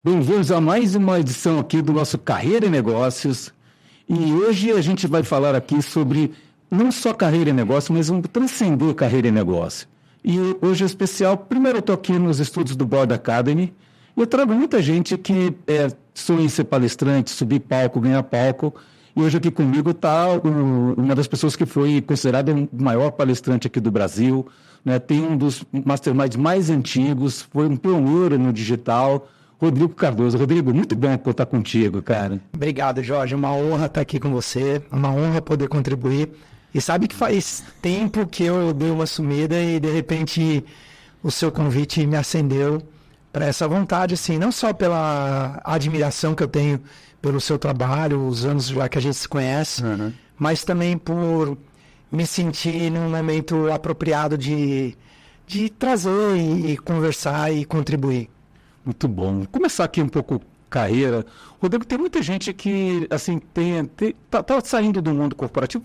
Bem-vindos a mais uma edição aqui do nosso Carreira e Negócios. E hoje a gente vai falar aqui sobre não só carreira e negócio, mas transcender carreira e negócio. E hoje é especial. Primeiro eu estou aqui nos estúdios do Board Academy e eu trago muita gente que sonha em ser palestrante, subir palco, ganhar palco. E hoje aqui comigo está uma das pessoas que foi considerada o maior palestrante aqui do Brasil, né? Tem um dos masterminds mais antigos, foi um pioneiro no digital, Rodrigo Cardoso. Rodrigo, muito bom estar contigo, cara. Obrigado, Jorge. Uma honra estar aqui com você, uma honra poder contribuir. E sabe que faz tempo que eu dei uma sumida e, de repente, o seu convite me acendeu para essa vontade, assim, não só pela admiração que eu tenho pelo seu trabalho, os anos já que a gente se conhece, mas também por me sentir num momento apropriado de trazer e conversar e contribuir. Muito bom. Vou começar aqui um pouco carreira. Rodrigo, tem muita gente que, assim, tá saindo do mundo corporativo.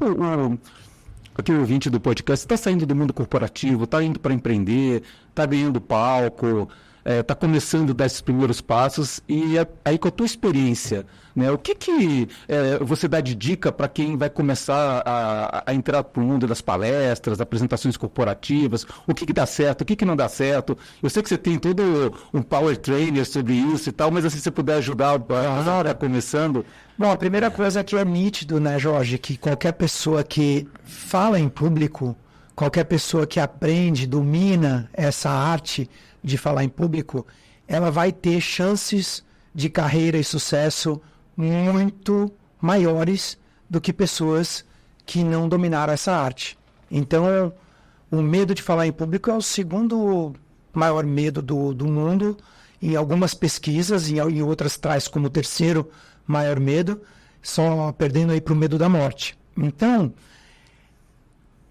Aqui o ouvinte do podcast está saindo do mundo corporativo, está indo para empreender, está ganhando palco, está começando a dar esses primeiros passos. E aí, com a tua experiência, né, o que você dá de dica para quem vai começar a entrar para o mundo das palestras, apresentações corporativas? O que dá certo, o que não dá certo? Eu sei que você tem todo um power trainer sobre isso e tal, mas assim, se você puder ajudar a hora começando. Bom, a primeira coisa é que é nítido, né, Jorge, que qualquer pessoa que fala em público, qualquer pessoa que aprende, domina essa arte de falar em público, ela vai ter chances de carreira e sucesso muito maiores do que pessoas que não dominaram essa arte. Então, o medo de falar em público é o segundo maior medo do mundo. Em algumas pesquisas, em outras traz como terceiro maior medo, só perdendo aí para o medo da morte. Então,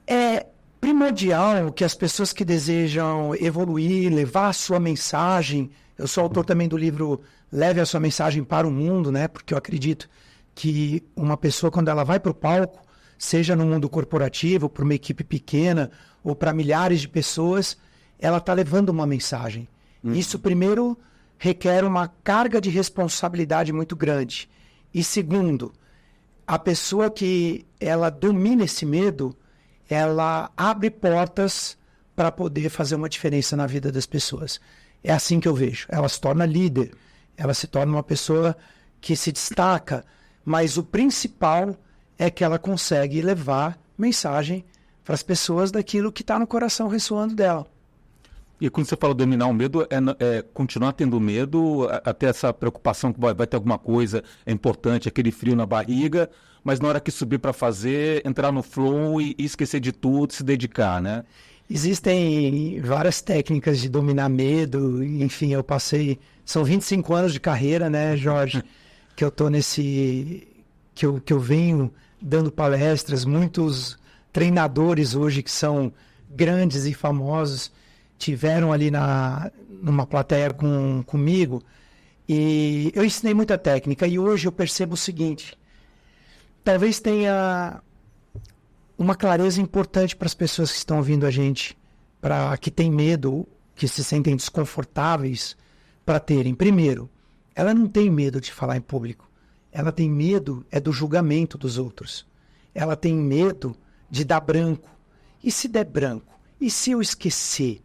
é primordial que as pessoas que desejam evoluir, levar a sua mensagem. Eu sou autor também do livro Leve a Sua Mensagem para o Mundo, né? Porque eu acredito que uma pessoa, quando ela vai para o palco, seja no mundo corporativo, para uma equipe pequena ou para milhares de pessoas, ela está levando uma mensagem. Isso, primeiro, requer uma carga de responsabilidade muito grande. E segundo, a pessoa que ela domina esse medo, ela abre portas para poder fazer uma diferença na vida das pessoas. É assim que eu vejo. Ela se torna líder, ela se torna uma pessoa que se destaca, mas o principal é que ela consegue levar mensagem para as pessoas daquilo que está no coração ressoando dela. E quando você fala dominar o medo, é continuar tendo medo, até essa preocupação que vai ter alguma coisa, é importante, aquele frio na barriga, mas na hora que subir para fazer, entrar no flow e esquecer de tudo, se dedicar, né? Existem várias técnicas de dominar medo, enfim, eu passei, são 25 anos de carreira, né, Jorge, que eu tô que eu venho dando palestras, muitos treinadores hoje que são grandes e famosos, tiveram ali numa plateia comigo, e eu ensinei muita técnica, e hoje eu percebo o seguinte: talvez tenha uma clareza importante para as pessoas que estão ouvindo a gente, para que têm medo, que se sentem desconfortáveis, para terem. Primeiro, ela não tem medo de falar em público, ela tem medo do julgamento dos outros, ela tem medo de dar branco. E se der branco? E se eu esquecer?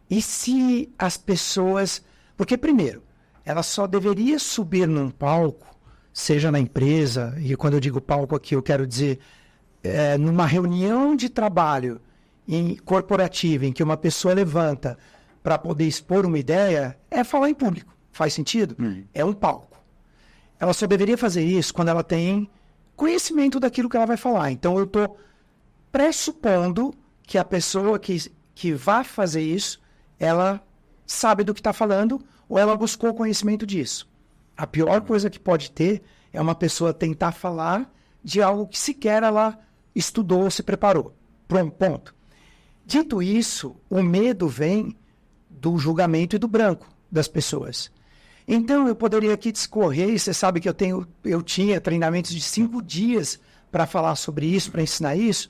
E se as pessoas... Porque, primeiro, ela só deveria subir num palco, seja na empresa, e quando eu digo palco aqui, eu quero dizer numa reunião de trabalho corporativa, em que uma pessoa levanta para poder expor uma ideia, é falar em público. Faz sentido? É um palco. Ela só deveria fazer isso quando ela tem conhecimento daquilo que ela vai falar. Então, eu estou pressupondo que a pessoa que vai fazer isso, ela sabe do que está falando ou ela buscou conhecimento disso. A pior coisa que pode ter é uma pessoa tentar falar de algo que sequer ela estudou ou se preparou. Ponto. Dito isso, o medo vem do julgamento e do branco das pessoas. Então, eu poderia aqui discorrer, e você sabe que eu tinha treinamentos de 5 dias para falar sobre isso, para ensinar isso,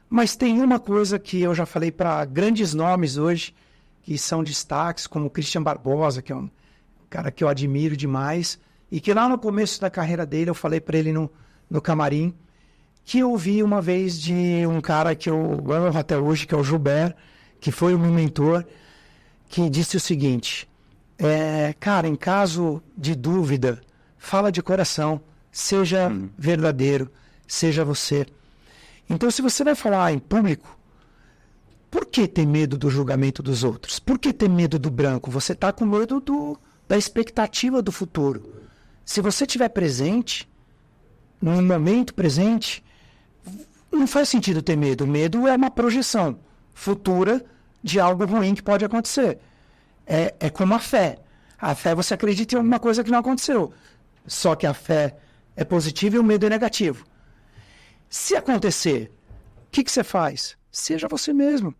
mas tem uma coisa que eu já falei para grandes nomes hoje, que são destaques, como o Christian Barbosa, que é um cara que eu admiro demais, e que lá no começo da carreira dele, eu falei para ele no camarim, que eu ouvi uma vez de um cara que eu amo até hoje, que é o Gilbert, que foi o meu mentor, que disse o seguinte, cara, em caso de dúvida, fala de coração, seja verdadeiro, seja você. Então, se você vai falar em público, por que ter medo do julgamento dos outros? Por que ter medo do branco? Você está com medo da expectativa do futuro. Se você estiver presente, no momento presente, não faz sentido ter medo. O medo é uma projeção futura de algo ruim que pode acontecer. É como a fé. A fé, você acredita em alguma coisa que não aconteceu. Só que a fé é positiva e o medo é negativo. Se acontecer, o que você faz? Seja você mesmo.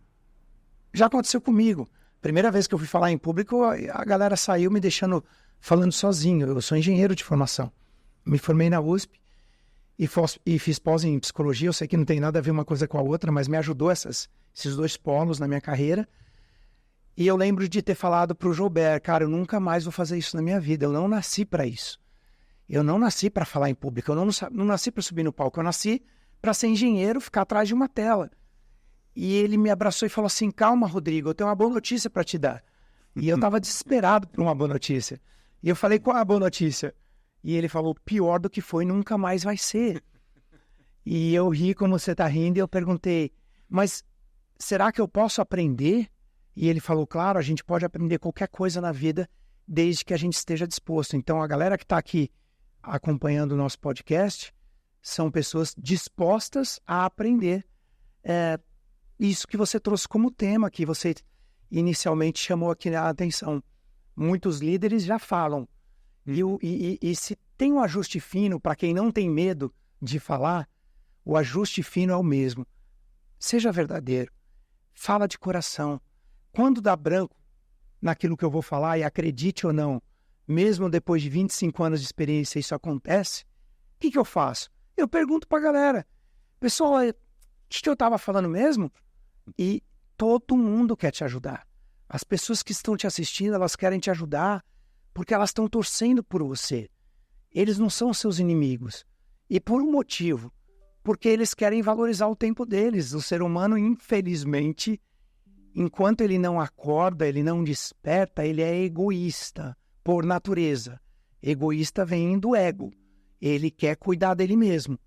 Já aconteceu comigo. Primeira vez que eu fui falar em público, a galera saiu me deixando falando sozinho. Eu sou engenheiro de formação. Me formei na USP e fiz pós em psicologia. Eu sei que não tem nada a ver uma coisa com a outra, mas me ajudou esses dois polos na minha carreira. E eu lembro de ter falado para o Gilbert, cara, eu nunca mais vou fazer isso na minha vida. Eu não nasci para isso. Eu não nasci para falar em público. Eu não nasci para subir no palco. Eu nasci para ser engenheiro, ficar atrás de uma tela. E ele me abraçou e falou assim, calma, Rodrigo, eu tenho uma boa notícia para te dar. E eu estava desesperado por uma boa notícia. E eu falei, qual é a boa notícia? E ele falou, pior do que foi, nunca mais vai ser. E eu ri como você está rindo e eu perguntei, mas será que eu posso aprender? E ele falou, claro, a gente pode aprender qualquer coisa na vida desde que a gente esteja disposto. Então, a galera que está aqui acompanhando o nosso podcast são pessoas dispostas a aprender isso que você trouxe como tema, que você inicialmente chamou aqui a atenção. Muitos líderes já falam. E se tem um ajuste fino, para quem não tem medo de falar, o ajuste fino é o mesmo. Seja verdadeiro. Fala de coração. Quando dá branco naquilo que eu vou falar, e acredite ou não, mesmo depois de 25 anos de experiência isso acontece, o que eu faço? Eu pergunto para a galera, pessoal, o que eu estava falando mesmo? E todo mundo quer te ajudar. As pessoas que estão te assistindo, elas querem te ajudar porque elas estão torcendo por você. Eles não são seus inimigos. E por um motivo, porque eles querem valorizar o tempo deles. O ser humano, infelizmente, enquanto ele não acorda, ele não desperta, ele é egoísta por natureza. Egoísta vem do ego. Ele quer cuidar dele mesmo.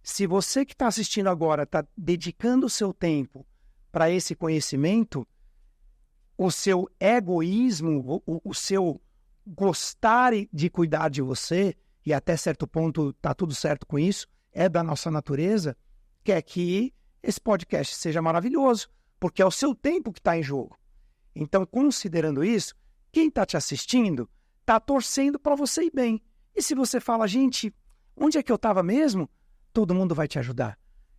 Se você que está assistindo agora está dedicando o seu tempo para esse conhecimento, o seu egoísmo, o seu gostar de cuidar de você, e até certo ponto está tudo certo com isso, é da nossa natureza, quer que esse podcast seja maravilhoso, porque é o seu tempo que está em jogo. Então, considerando isso, quem está te assistindo está torcendo para você ir bem. E se você fala, gente, onde é que eu estava mesmo? Todo mundo vai te ajudar.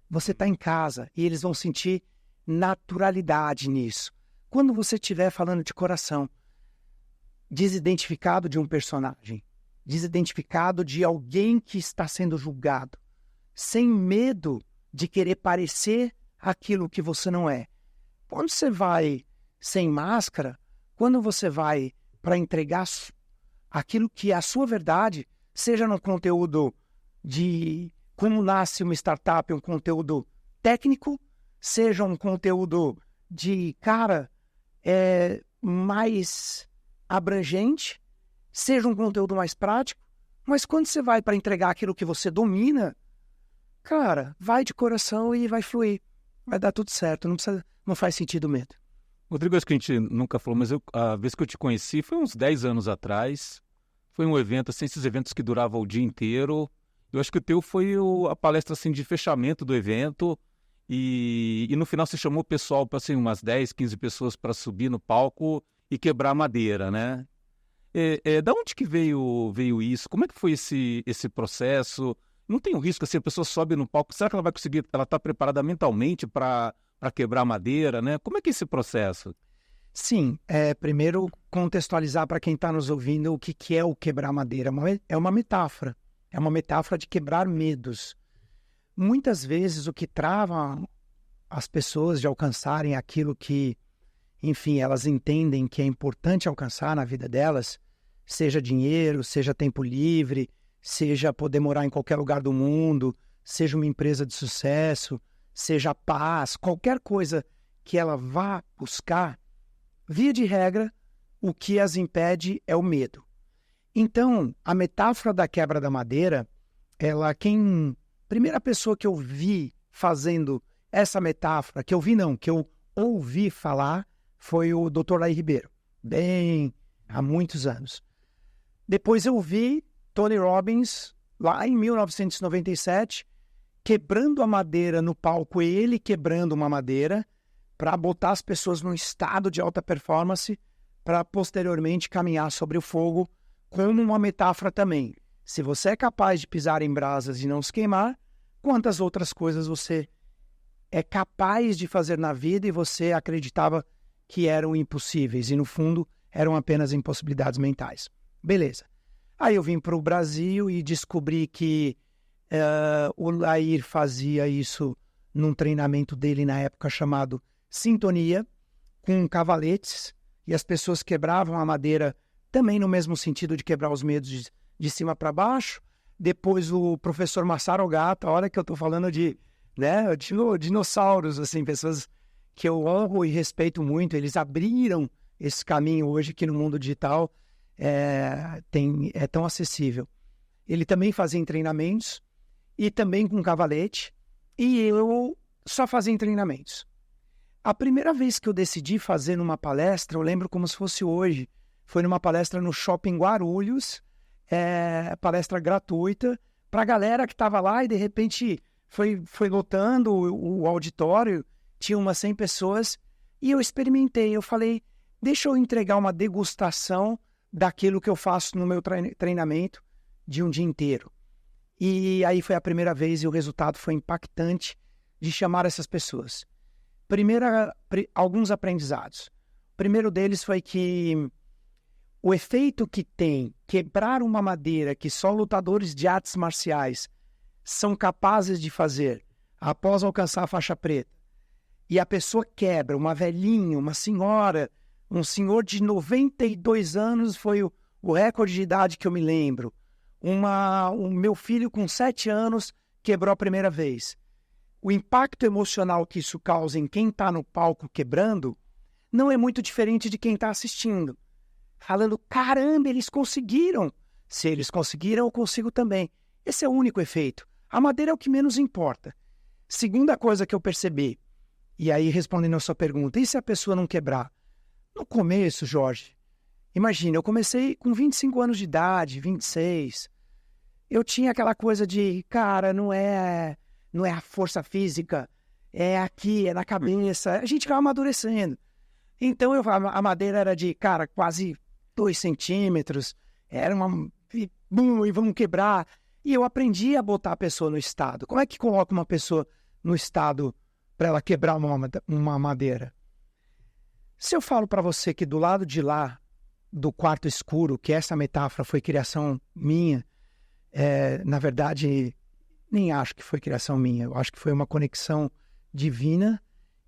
Você está em casa e eles vão sentir naturalidade nisso. Quando você estiver falando de coração, desidentificado de um personagem, desidentificado de alguém que está sendo julgado, sem medo de querer parecer aquilo que você não é. Quando você vai sem máscara, quando você vai para entregar aquilo que é a sua verdade, seja no conteúdo de como nasce uma startup, um conteúdo técnico, seja um conteúdo de, mais abrangente, seja um conteúdo mais prático, mas quando você vai para entregar aquilo que você domina, cara, vai de coração e vai fluir. Vai dar tudo certo, não faz sentido medo. Rodrigo, acho que a gente nunca falou, mas a vez que eu te conheci foi uns 10 anos atrás. Foi um evento, assim, esses eventos que duravam o dia inteiro. Eu acho que o teu foi a palestra, assim, de fechamento do evento. E no final você chamou o pessoal, assim, umas 10, 15 pessoas para subir no palco e quebrar madeira, né? Da onde que veio isso? Como é que foi esse processo? Não tem um risco, assim, a pessoa sobe no palco, será que ela vai conseguir, ela está preparada mentalmente para quebrar madeira, né? Como é que é esse processo? Sim, primeiro contextualizar para quem está nos ouvindo o que é o quebrar madeira. É uma metáfora. É uma metáfora de quebrar medos. Muitas vezes o que trava as pessoas de alcançarem aquilo que, enfim, elas entendem que é importante alcançar na vida delas, seja dinheiro, seja tempo livre, seja poder morar em qualquer lugar do mundo, seja uma empresa de sucesso, seja paz, qualquer coisa que ela vá buscar, via de regra, o que as impede é o medo. Então, a metáfora da quebra da madeira, primeira pessoa que eu vi fazendo essa metáfora, que eu ouvi falar, foi o Dr. Laí Ribeiro, bem há muitos anos. Depois eu vi Tony Robbins, lá em 1997, quebrando a madeira no palco, ele quebrando uma madeira, para botar as pessoas num estado de alta performance, para posteriormente caminhar sobre o fogo, como uma metáfora também. Se você é capaz de pisar em brasas e não se queimar, quantas outras coisas você é capaz de fazer na vida e você acreditava que eram impossíveis e, no fundo, eram apenas impossibilidades mentais. Beleza. Aí eu vim para o Brasil e descobri que o Laí fazia isso num treinamento dele na época chamado Sintonia, com cavaletes, e as pessoas quebravam a madeira também no mesmo sentido de quebrar os medos de cima para baixo. Depois o professor Masaru Gata, olha que eu estou falando de dinossauros, assim, pessoas que eu honro e respeito muito, eles abriram esse caminho hoje que no mundo digital é tão acessível. Ele também fazia treinamentos e também com cavalete, e eu só fazia treinamentos. A primeira vez que eu decidi fazer numa palestra, eu lembro como se fosse hoje, foi numa palestra no Shopping Guarulhos, palestra gratuita, para a galera que estava lá e de repente foi lotando o auditório, tinha umas 100 pessoas, e eu experimentei, eu falei, deixa eu entregar uma degustação daquilo que eu faço no meu treinamento de um dia inteiro. E aí foi a primeira vez e o resultado foi impactante de chamar essas pessoas. Alguns aprendizados. O primeiro deles foi que o efeito que tem quebrar uma madeira que só lutadores de artes marciais são capazes de fazer após alcançar a faixa preta, e a pessoa quebra, uma velhinha, uma senhora, um senhor de 92 anos foi o recorde de idade que eu me lembro. O meu filho com 7 anos quebrou a primeira vez. O impacto emocional que isso causa em quem está no palco quebrando não é muito diferente de quem está assistindo. Falando, caramba, eles conseguiram. Se eles conseguiram, eu consigo também. Esse é o único efeito. A madeira é o que menos importa. Segunda coisa que eu percebi, e aí respondendo a sua pergunta, e se a pessoa não quebrar? No começo, Jorge, imagina, eu comecei com 25 anos de idade, 26. Eu tinha aquela coisa de, cara, não é a força física, é aqui, é na cabeça. A gente vai amadurecendo. Então, a madeira era de, cara, quase 2 centímetros. Era e vamos quebrar. E eu aprendi a botar a pessoa no estado. Como é que coloca uma pessoa no estado para ela quebrar uma madeira? Se eu falo para você que do lado de lá, do quarto escuro, que essa metáfora foi criação minha, na verdade, nem acho que foi criação minha, eu acho que foi uma conexão divina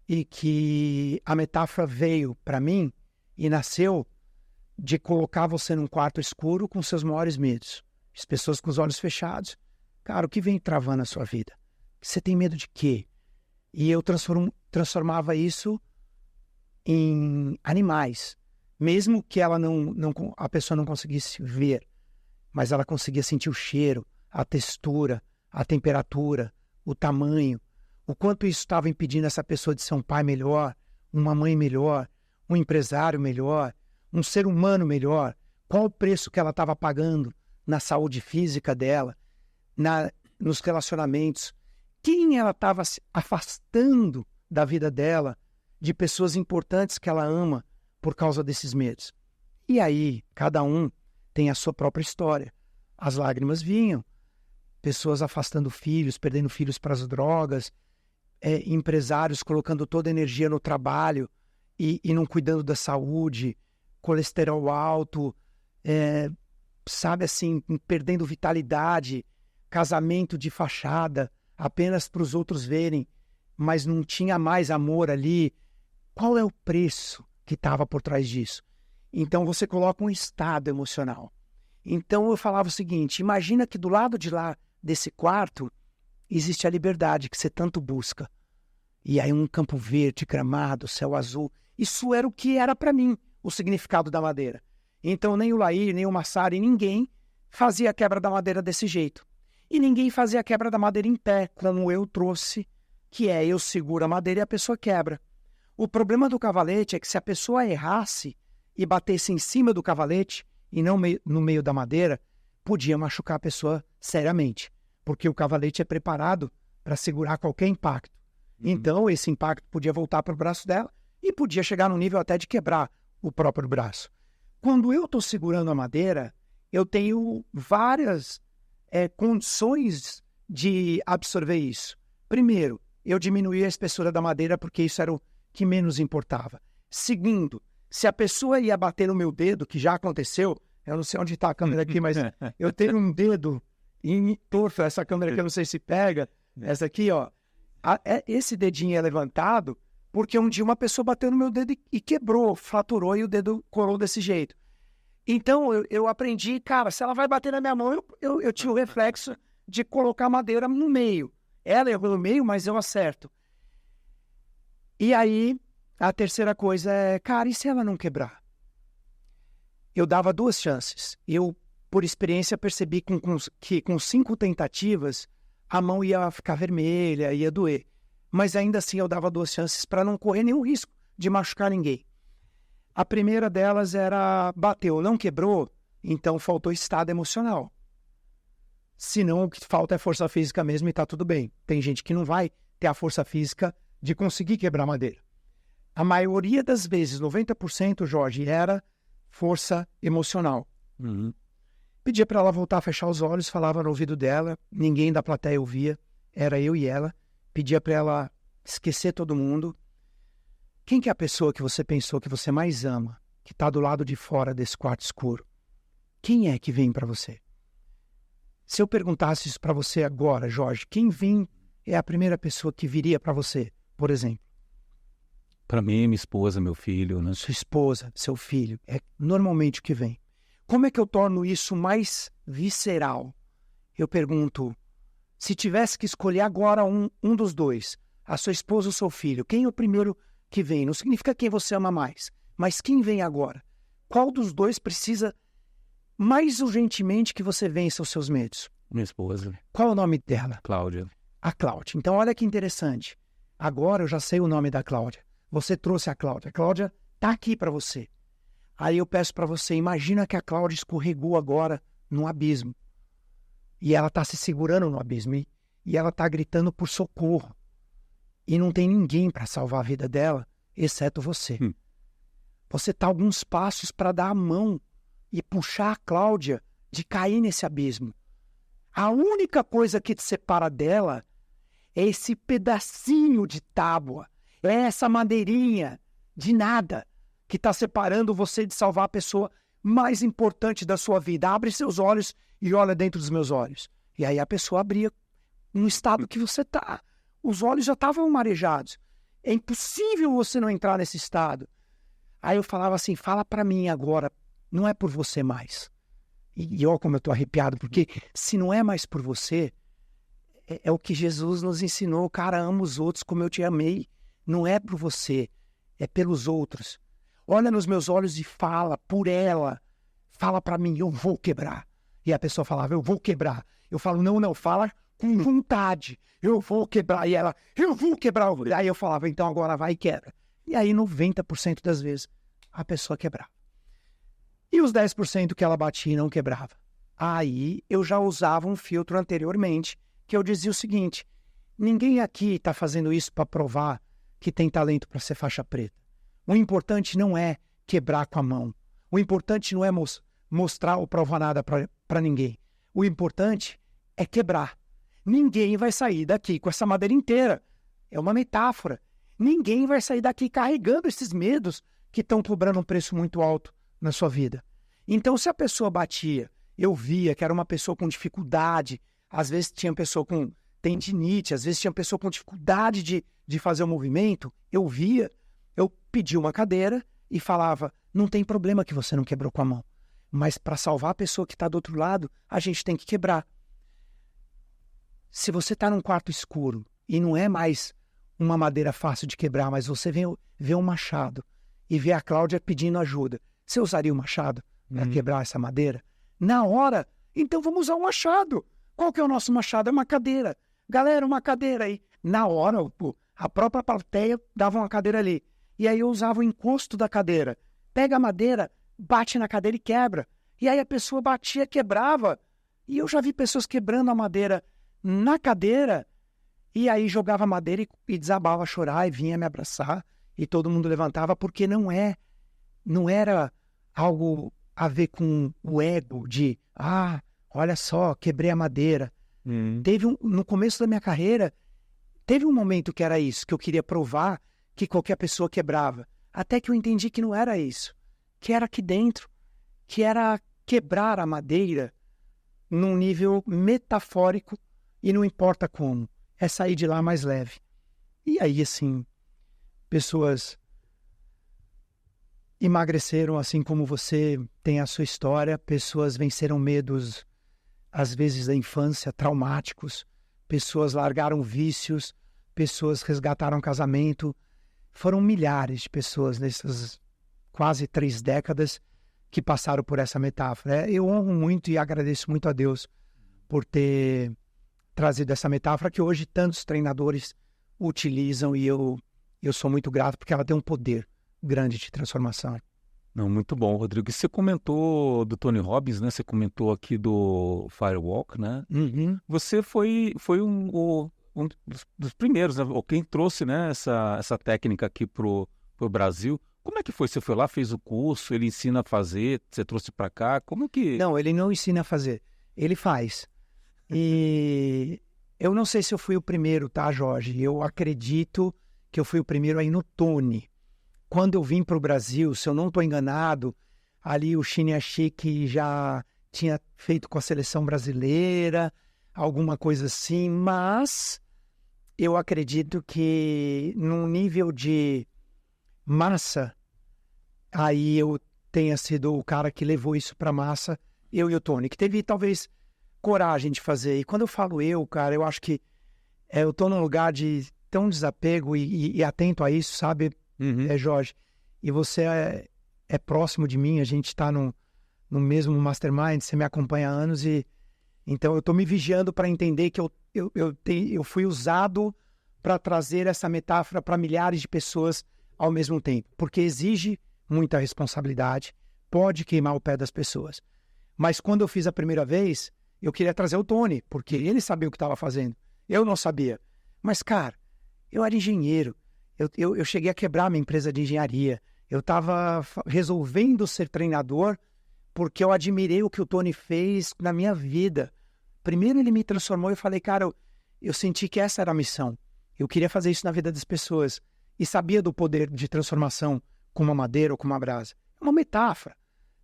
e que a metáfora veio para mim e nasceu de colocar você num quarto escuro com seus maiores medos. As pessoas com os olhos fechados. Cara, o que vem travando a sua vida? Você tem medo de quê? E eu transformava isso em animais, mesmo que a pessoa não conseguisse ver, mas ela conseguia sentir o cheiro, a textura, a temperatura, o tamanho, o quanto isso estava impedindo essa pessoa de ser um pai melhor, uma mãe melhor, um empresário melhor, um ser humano melhor, qual o preço que ela estava pagando na saúde física dela, nos relacionamentos, quem ela estava se afastando da vida dela, de pessoas importantes que ela ama por causa desses medos. E aí, cada um tem a sua própria história. As lágrimas vinham, pessoas afastando filhos, perdendo filhos para as drogas, empresários colocando toda a energia no trabalho e não cuidando da saúde, colesterol alto, sabe assim, perdendo vitalidade, casamento de fachada, apenas para os outros verem, mas não tinha mais amor ali. Qual é o preço que estava por trás disso? Então você coloca um estado emocional. Então eu falava o seguinte, imagina que do lado de lá desse quarto existe a liberdade que você tanto busca. E aí um campo verde, gramado, céu azul. Isso era o que era para mim, o significado da madeira. Então nem o Laí, nem o Massari, ninguém fazia a quebra da madeira desse jeito. E ninguém fazia a quebra da madeira em pé, como eu trouxe, que é eu seguro a madeira e a pessoa quebra. O problema do cavalete é que se a pessoa errasse e batesse em cima do cavalete e não no meio da madeira, podia machucar a pessoa seriamente, porque o cavalete é preparado para segurar qualquer impacto. Então, esse impacto podia voltar para o braço dela e podia chegar no nível até de quebrar o próprio braço. Quando eu estou segurando a madeira, eu tenho várias condições de absorver isso. Primeiro, eu diminuí a espessura da madeira porque isso era o que menos importava. Segundo, se a pessoa ia bater no meu dedo, que já aconteceu, eu não sei onde está a câmera aqui, mas eu tenho um dedo torto, essa câmera aqui eu não sei se pega, essa aqui, ó. Esse dedinho é levantado porque um dia uma pessoa bateu no meu dedo e quebrou, fraturou e o dedo colou desse jeito. Então eu aprendi, cara, se ela vai bater na minha mão, eu tinha o reflexo de colocar a madeira no meio. Ela errou no meio, mas eu acerto. E aí, a terceira coisa é, cara, e se ela não quebrar? Eu dava 2 chances. Eu, por experiência, percebi que com 5 tentativas, a mão ia ficar vermelha, ia doer. Mas ainda assim eu dava 2 chances para não correr nenhum risco de machucar ninguém. A primeira delas era, bateu, não quebrou, então faltou estado emocional. Senão o que falta é força física mesmo e tá tudo bem. Tem gente que não vai ter a força física de conseguir quebrar madeira. A maioria das vezes, 90%, Jorge, era força emocional. Pedia para ela voltar a fechar os olhos, falava no ouvido dela, ninguém da plateia ouvia, era eu e ela. Pedia para ela esquecer todo mundo. Quem que é a pessoa que você pensou que você mais ama, que está do lado de fora desse quarto escuro? Quem é que vem para você? Se eu perguntasse isso para você agora, Jorge, quem vem é a primeira pessoa que viria para você, por exemplo? Para mim, minha esposa, meu filho, né? Sua esposa, seu filho, é normalmente o que vem. Como é que eu torno isso mais visceral? Eu pergunto, se tivesse que escolher agora um dos dois, a sua esposa ou seu filho, quem é o primeiro que vem? Não significa quem você ama mais, mas quem vem agora? Qual dos dois precisa mais urgentemente que você vença os seus medos? Minha esposa. Qual é o nome dela? Cláudia. A Cláudia. Então, olha que interessante. Agora eu já sei o nome da Cláudia. Você trouxe a Cláudia. A Cláudia está aqui para você. Aí eu peço para você, imagina que a Cláudia escorregou agora num abismo. E ela está se segurando no abismo. E ela está gritando por socorro. E não tem ninguém para salvar a vida dela, exceto você. Você está alguns passos para dar a mão e puxar a Cláudia de cair nesse abismo. A única coisa que te separa dela é esse pedacinho de tábua, é essa madeirinha de nada que está separando você de salvar a pessoa mais importante da sua vida. Abre seus olhos e olha dentro dos meus olhos. E aí a pessoa abria no estado que você está. Os olhos já estavam marejados. É impossível você não entrar nesse estado. Aí eu falava assim, fala para mim agora, não é por você mais. E olha como eu estou arrepiado, porque se não é mais por você, é o que Jesus nos ensinou, cara, ama os outros como eu te amei. Não é por você, é pelos outros. Olha nos meus olhos e fala por ela. Fala para mim, eu vou quebrar. E a pessoa falava, eu vou quebrar. Eu falo, não, fala com vontade. Eu vou quebrar. E ela, eu vou quebrar. Aí eu falava, então agora vai e quebra. E aí 90% das vezes a pessoa quebrava. E os 10% que ela batia e não quebrava? Aí eu já usava um filtro anteriormente, que eu dizia o seguinte, ninguém aqui está fazendo isso para provar que tem talento para ser faixa preta. O importante não é quebrar com a mão. O importante não é mostrar ou provar nada para ninguém. O importante é quebrar. Ninguém vai sair daqui com essa madeira inteira. É uma metáfora. Ninguém vai sair daqui carregando esses medos que estão cobrando um preço muito alto na sua vida. Então, se a pessoa batia, eu via que era uma pessoa com dificuldade, às vezes tinha pessoa com tendinite, às vezes tinha pessoa com dificuldade de fazer o movimento, eu via, eu pedia uma cadeira e falava, não tem problema que você não quebrou com a mão, mas para salvar a pessoa que está do outro lado, a gente tem que quebrar. Se você está num quarto escuro e não é mais uma madeira fácil de quebrar, mas você vê um machado e vê a Cláudia pedindo ajuda, você usaria o machado para quebrar essa madeira? Na hora, então vamos usar o machado. Qual que é o nosso machado? É uma cadeira. Galera, uma cadeira aí. Na hora, a própria plateia dava uma cadeira ali. E aí eu usava o encosto da cadeira. Pega a madeira, bate na cadeira e quebra. E aí a pessoa batia, quebrava. E eu já vi pessoas quebrando a madeira na cadeira, e aí jogava a madeira e desabava a chorar e vinha me abraçar. E todo mundo levantava, porque não era algo a ver com o ego de, olha só, quebrei a madeira. No começo da minha carreira, teve um momento que era isso, que eu queria provar que qualquer pessoa quebrava. Até que eu entendi que não era isso, que era aqui dentro, que era quebrar a madeira num nível metafórico e não importa como, é sair de lá mais leve. E aí, assim, pessoas emagreceram assim como você tem a sua história, pessoas venceram medos, às vezes da infância, traumáticos, pessoas largaram vícios, pessoas resgataram casamento. Foram milhares de pessoas nessas quase 3 décadas que passaram por essa metáfora. Eu honro muito e agradeço muito a Deus por ter trazido essa metáfora que hoje tantos treinadores utilizam, e eu sou muito grato porque ela tem um poder grande de transformação. Não, muito bom, Rodrigo. E você comentou do Tony Robbins, né? Você comentou aqui do Firewalk, né? Você foi um dos primeiros, né? Ou quem trouxe, né, essa técnica aqui pro Brasil. Como é que foi? Você foi lá, fez o curso, ele ensina a fazer, você trouxe para cá? Como que... Não, ele não ensina a fazer, ele faz. E eu não sei se eu fui o primeiro, tá, Jorge? Eu acredito que eu fui o primeiro aí no Tony. Quando eu vim para o Brasil, se eu não estou enganado, ali o Chiniachik já tinha feito com a seleção brasileira, alguma coisa assim, mas eu acredito que num nível de massa, aí eu tenha sido o cara que levou isso para massa, eu e o Tony, que teve talvez coragem de fazer. E quando eu falo cara, eu acho que eu estou num lugar de tão desapego e atento a isso, sabe, Jorge? E você é próximo de mim, a gente está no mesmo mastermind, você me acompanha há anos, e então eu estou me vigiando para entender que eu fui usado para trazer essa metáfora para milhares de pessoas ao mesmo tempo, porque exige muita responsabilidade, pode queimar o pé das pessoas. Mas quando eu fiz a primeira vez, eu queria trazer o Tony, porque ele sabia o que estava fazendo. Eu não sabia. Mas, cara, eu era engenheiro. Eu cheguei a quebrar minha empresa de engenharia. Eu estava resolvendo ser treinador porque eu admirei o que o Tony fez na minha vida. Primeiro ele me transformou e eu falei, cara, eu senti que essa era a missão. Eu queria fazer isso na vida das pessoas. E sabia do poder de transformação com uma madeira ou com uma brasa. É uma metáfora.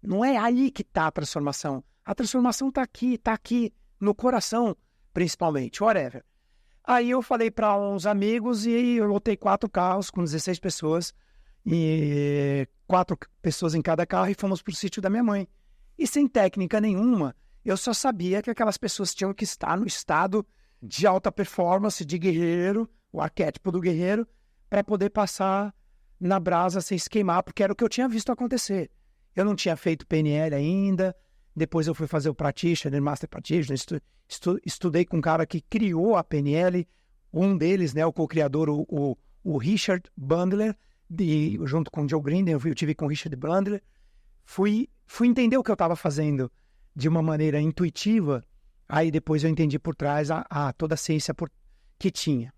Não é aí que está a transformação. A transformação está aqui, no coração, principalmente, whatever. Aí eu falei para uns amigos e eu lotei 4 carros com 16 pessoas, e 4 pessoas em cada carro, e fomos para o sítio da minha mãe. E sem técnica nenhuma, eu só sabia que aquelas pessoas tinham que estar no estado de alta performance, de guerreiro, o arquétipo do guerreiro, para poder passar na brasa sem se queimar, porque era o que eu tinha visto acontecer. Eu não tinha feito PNL ainda. Depois eu fui fazer o Practitioner, Master Practitioner, estudei com um cara que criou a PNL, um deles, né, o co-criador, o Richard Bandler, junto com o Joe Grinden, eu tive com o Richard Bandler, fui entender o que eu estava fazendo de uma maneira intuitiva, aí depois eu entendi por trás toda a ciência que tinha.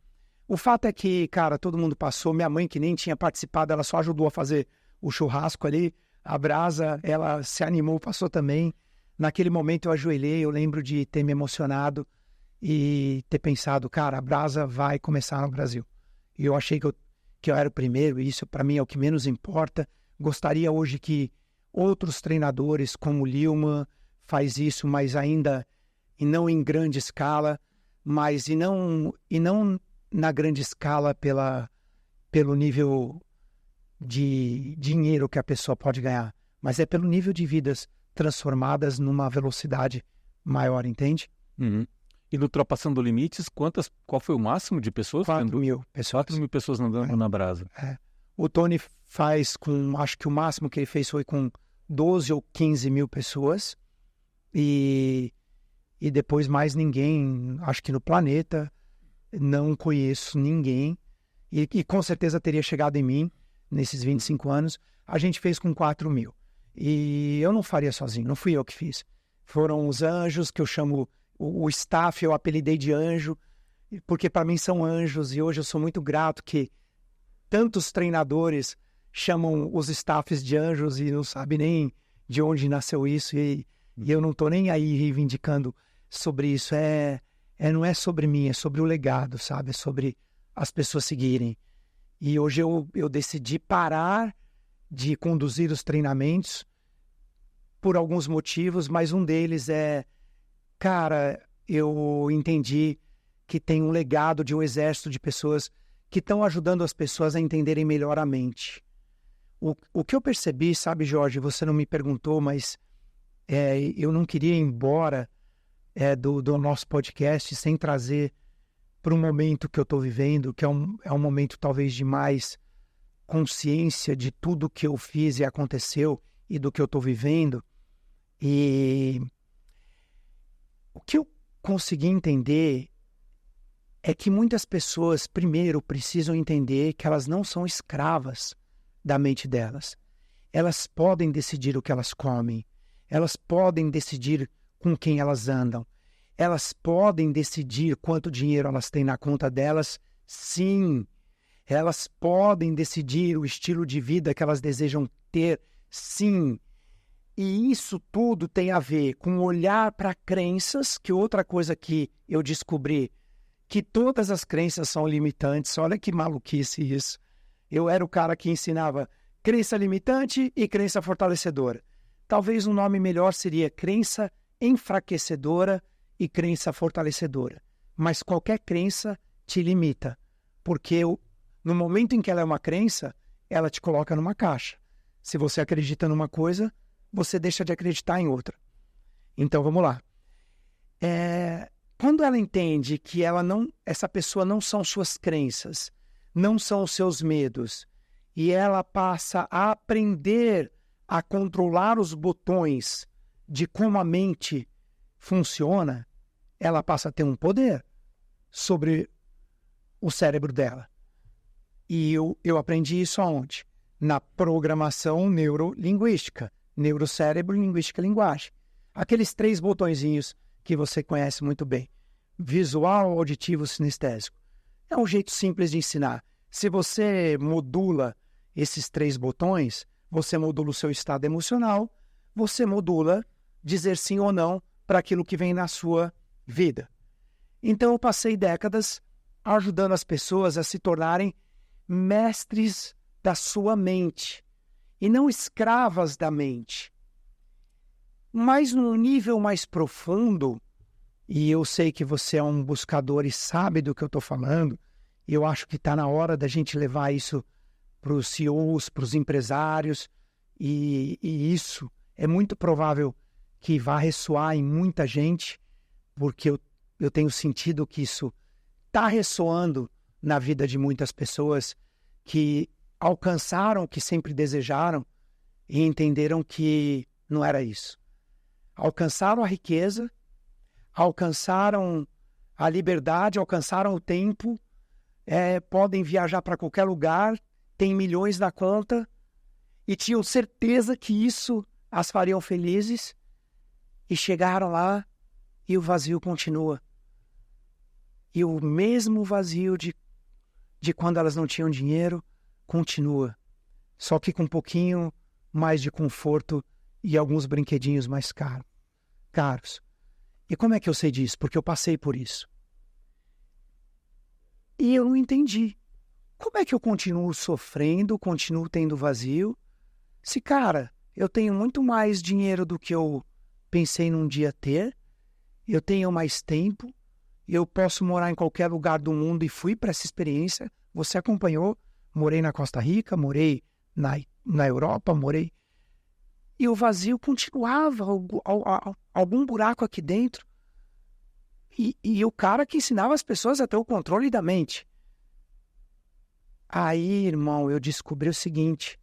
O fato é que, cara, todo mundo passou, minha mãe que nem tinha participado, ela só ajudou a fazer o churrasco ali, a brasa, ela se animou, passou também. Naquele momento eu ajoelhei, eu lembro de ter me emocionado e ter pensado, cara, a brasa vai começar no Brasil. E eu achei que eu era o primeiro, e isso para mim é o que menos importa. Gostaria hoje que outros treinadores como o Lilman faz isso, mas ainda, e não em grande escala, mas e não na grande escala pelo nível de dinheiro que a pessoa pode ganhar, mas é pelo nível de vidas transformadas numa velocidade maior, entende? Uhum. E no Ultrapassando Limites, qual foi o máximo de pessoas? 4.000 pessoas. 4.000 pessoas andando na brasa. O Tony faz acho que o máximo que ele fez foi com 12 ou 15 mil pessoas. E depois mais ninguém, acho que no planeta, não conheço ninguém. E com certeza teria chegado em mim nesses 25 anos. A gente fez com 4.000. E eu não faria sozinho, não fui eu que fiz. Foram os anjos, que eu chamo o staff, eu apelidei de anjo, porque para mim são anjos. E hoje eu sou muito grato que tantos treinadores chamam os staffs de anjos e não sabem nem de onde nasceu isso. E eu não estou nem aí reivindicando sobre isso. Não é sobre mim, é sobre o legado, sabe? É sobre as pessoas seguirem. E hoje eu decidi parar de conduzir os treinamentos por alguns motivos, mas um deles é, cara, eu entendi que tem um legado de um exército de pessoas que estão ajudando as pessoas a entenderem melhor a mente. O que eu percebi, sabe, Jorge, você não me perguntou, mas eu não queria ir embora do nosso podcast sem trazer para um momento que eu estou vivendo, que é um momento talvez de mais consciência de tudo que eu fiz e aconteceu e do que eu estou vivendo. E o que eu consegui entender é que muitas pessoas, primeiro, precisam entender que elas não são escravas da mente delas. Elas podem decidir o que elas comem. Elas podem decidir com quem elas andam. Elas podem decidir quanto dinheiro elas têm na conta delas, sim. Elas podem decidir o estilo de vida que elas desejam ter, sim. E isso tudo tem a ver com olhar para crenças, que outra coisa que eu descobri, que todas as crenças são limitantes. Olha que maluquice isso. Eu era o cara que ensinava crença limitante e crença fortalecedora. Talvez um nome melhor seria crença enfraquecedora e crença fortalecedora. Mas qualquer crença te limita, porque no momento em que ela é uma crença, ela te coloca numa caixa. Se você acredita numa coisa, você deixa de acreditar em outra. Então, vamos lá. Quando ela entende que essa pessoa não são suas crenças, não são os seus medos, e ela passa a aprender a controlar os botões de como a mente funciona, ela passa a ter um poder sobre o cérebro dela. E eu aprendi isso aonde? Na programação neurolinguística. Neurocérebro, linguística, linguagem. Aqueles 3 botõezinhos que você conhece muito bem. Visual, auditivo, sinestésico. É um jeito simples de ensinar. Se você modula esses 3 botões, você modula o seu estado emocional, você modula dizer sim ou não para aquilo que vem na sua vida. Então eu passei décadas ajudando as pessoas a se tornarem mestres da sua mente e não escravas da mente. Mas num nível mais profundo, e eu sei que você é um buscador e sabe do que eu estou falando, e eu acho que está na hora da gente levar isso para os CEOs, para os empresários, e isso é muito provável que vá ressoar em muita gente, porque eu tenho sentido que isso está ressoando na vida de muitas pessoas que alcançaram o que sempre desejaram e entenderam que não era isso. Alcançaram a riqueza, alcançaram a liberdade, alcançaram o tempo, podem viajar para qualquer lugar, têm milhões na conta e tinham certeza que isso as fariam felizes e chegaram lá e o vazio continua. E o mesmo vazio de quando elas não tinham dinheiro continua, só que com um pouquinho mais de conforto e alguns brinquedinhos mais caros. E como é que eu sei disso? Porque eu passei por isso. E eu não entendi. Como é que eu continuo sofrendo, continuo tendo vazio, se, cara, eu tenho muito mais dinheiro do que eu pensei num dia ter, eu tenho mais tempo, eu posso morar em qualquer lugar do mundo e fui para essa experiência. Você acompanhou, morei na Costa Rica, morei na Europa, morei, e o vazio continuava, algum buraco aqui dentro. E o cara que ensinava as pessoas a ter o controle da mente. Aí, irmão, eu descobri o seguinte,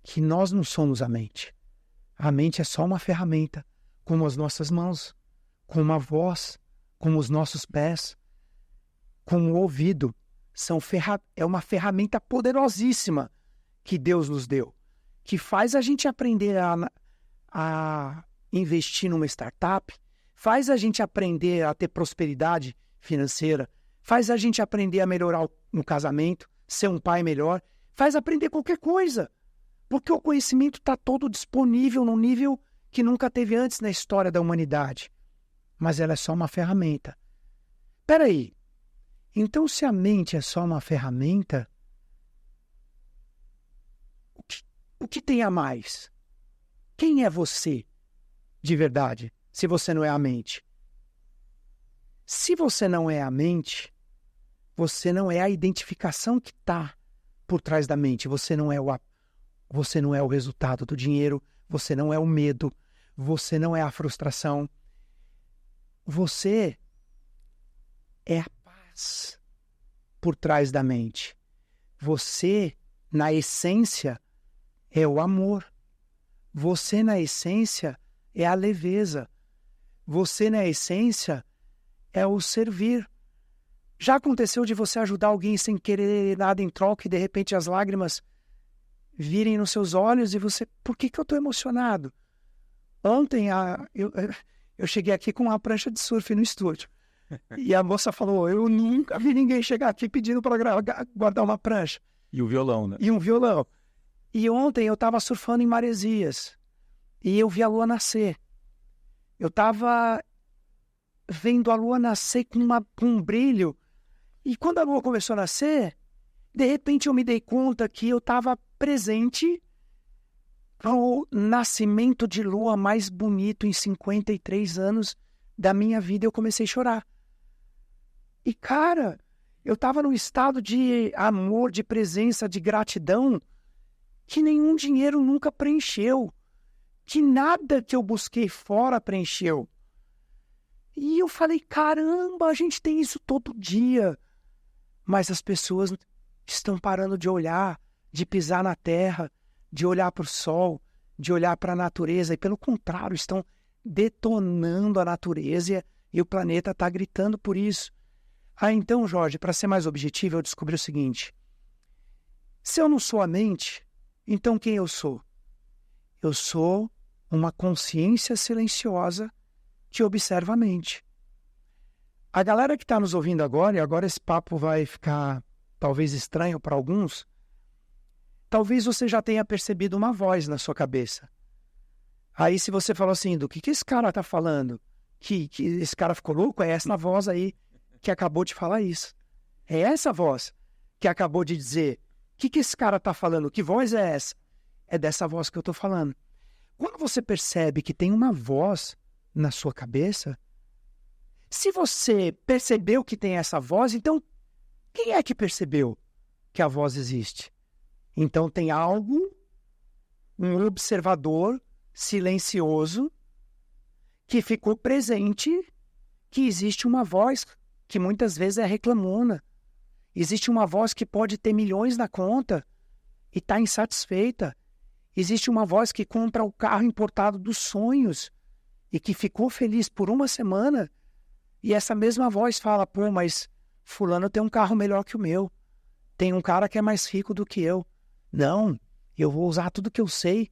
que nós não somos a mente. A mente é só uma ferramenta, como as nossas mãos, como a voz, como os nossos pés, como o ouvido. É uma ferramenta poderosíssima que Deus nos deu, que faz a gente aprender a investir numa startup, faz a gente aprender a ter prosperidade financeira, faz a gente aprender a melhorar no casamento, ser um pai melhor, faz aprender qualquer coisa. Porque o conhecimento está todo disponível num nível que nunca teve antes na história da humanidade. Mas ela é só uma ferramenta. Espera aí. Então, se a mente é só uma ferramenta, o que tem a mais? Quem é você, de verdade, se você não é a mente? Se você não é a mente, você não é a identificação que está por trás da mente. Você não é o resultado do dinheiro, você não é o medo, você não é a frustração. Você é a paz por trás da mente. Você, na essência, é o amor. Você, na essência, é a leveza. Você, na essência, é o servir. Já aconteceu de você ajudar alguém sem querer nada em troca e, de repente, as lágrimas virem nos seus olhos e você... Por que eu estou emocionado? Ontem, eu cheguei aqui com uma prancha de surf no estúdio. E a moça falou, eu nunca vi ninguém chegar aqui pedindo para guardar uma prancha. E o violão, né? E um violão. E ontem eu estava surfando em Maresias. E eu vi a lua nascer. Eu estava vendo a lua nascer com um brilho. E quando a lua começou a nascer, de repente eu me dei conta que eu estava presente pro nascimento de lua mais bonito em 53 anos da minha vida. Eu comecei a chorar. E, cara, eu estava num estado de amor, de presença, de gratidão que nenhum dinheiro nunca preencheu, que nada que eu busquei fora preencheu. E eu falei, caramba, a gente tem isso todo dia, mas as pessoas estão parando de olhar, de pisar na terra, de olhar para o sol, de olhar para a natureza, e pelo contrário, estão detonando a natureza e o planeta está gritando por isso. Então, Jorge, para ser mais objetivo, eu descobri o seguinte, se eu não sou a mente, então quem eu sou? Eu sou uma consciência silenciosa que observa a mente. A galera que está nos ouvindo agora, e agora esse papo vai ficar talvez estranho para alguns, talvez você já tenha percebido uma voz na sua cabeça. Aí se você falou assim, do que esse cara está falando? Que esse cara ficou louco? É essa voz aí que acabou de falar isso. É essa voz que acabou de dizer, o que esse cara está falando? Que voz é essa? É dessa voz que eu estou falando. Quando você percebe que tem uma voz na sua cabeça, se você percebeu que tem essa voz, então quem é que percebeu que a voz existe? Então tem algo, um observador silencioso que ficou presente, que existe uma voz que muitas vezes é reclamona. Existe uma voz que pode ter milhões na conta e está insatisfeita. Existe uma voz que compra o carro importado dos sonhos e que ficou feliz por uma semana e essa mesma voz fala, pô, mas fulano tem um carro melhor que o meu. Tem um cara que é mais rico do que eu. Não, eu vou usar tudo que eu sei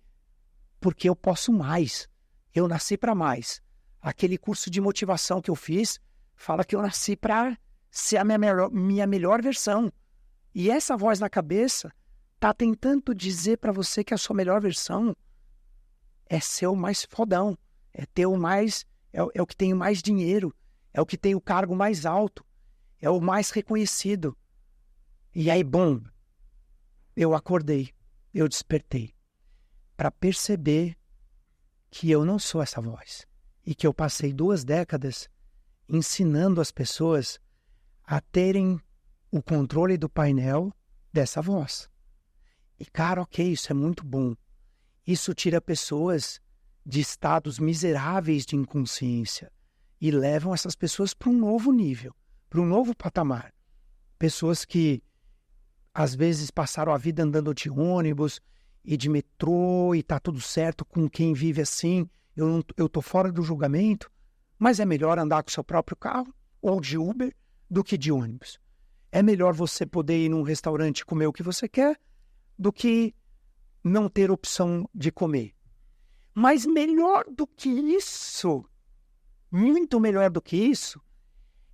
porque eu posso mais. Eu nasci para mais. Aquele curso de motivação que eu fiz fala que eu nasci para ser a minha melhor versão. E essa voz na cabeça está tentando dizer para você que a sua melhor versão é ser o mais fodão, é ter o mais, é o que tem mais dinheiro, é o que tem o cargo mais alto, é o mais reconhecido. E aí, bom, eu acordei, eu despertei para perceber que eu não sou essa voz e que eu passei 2 décadas ensinando as pessoas a terem o controle do painel dessa voz. E, cara, ok, isso é muito bom. Isso tira pessoas de estados miseráveis de inconsciência e levam essas pessoas para um novo nível, para um novo patamar. Pessoas que, às vezes, passaram a vida andando de ônibus e de metrô e tá tudo certo com quem vive assim. Eu tô fora do julgamento, mas é melhor andar com seu próprio carro ou de Uber do que de ônibus. É melhor você poder ir num restaurante e comer o que você quer do que não ter opção de comer. Mas melhor do que isso, muito melhor do que isso,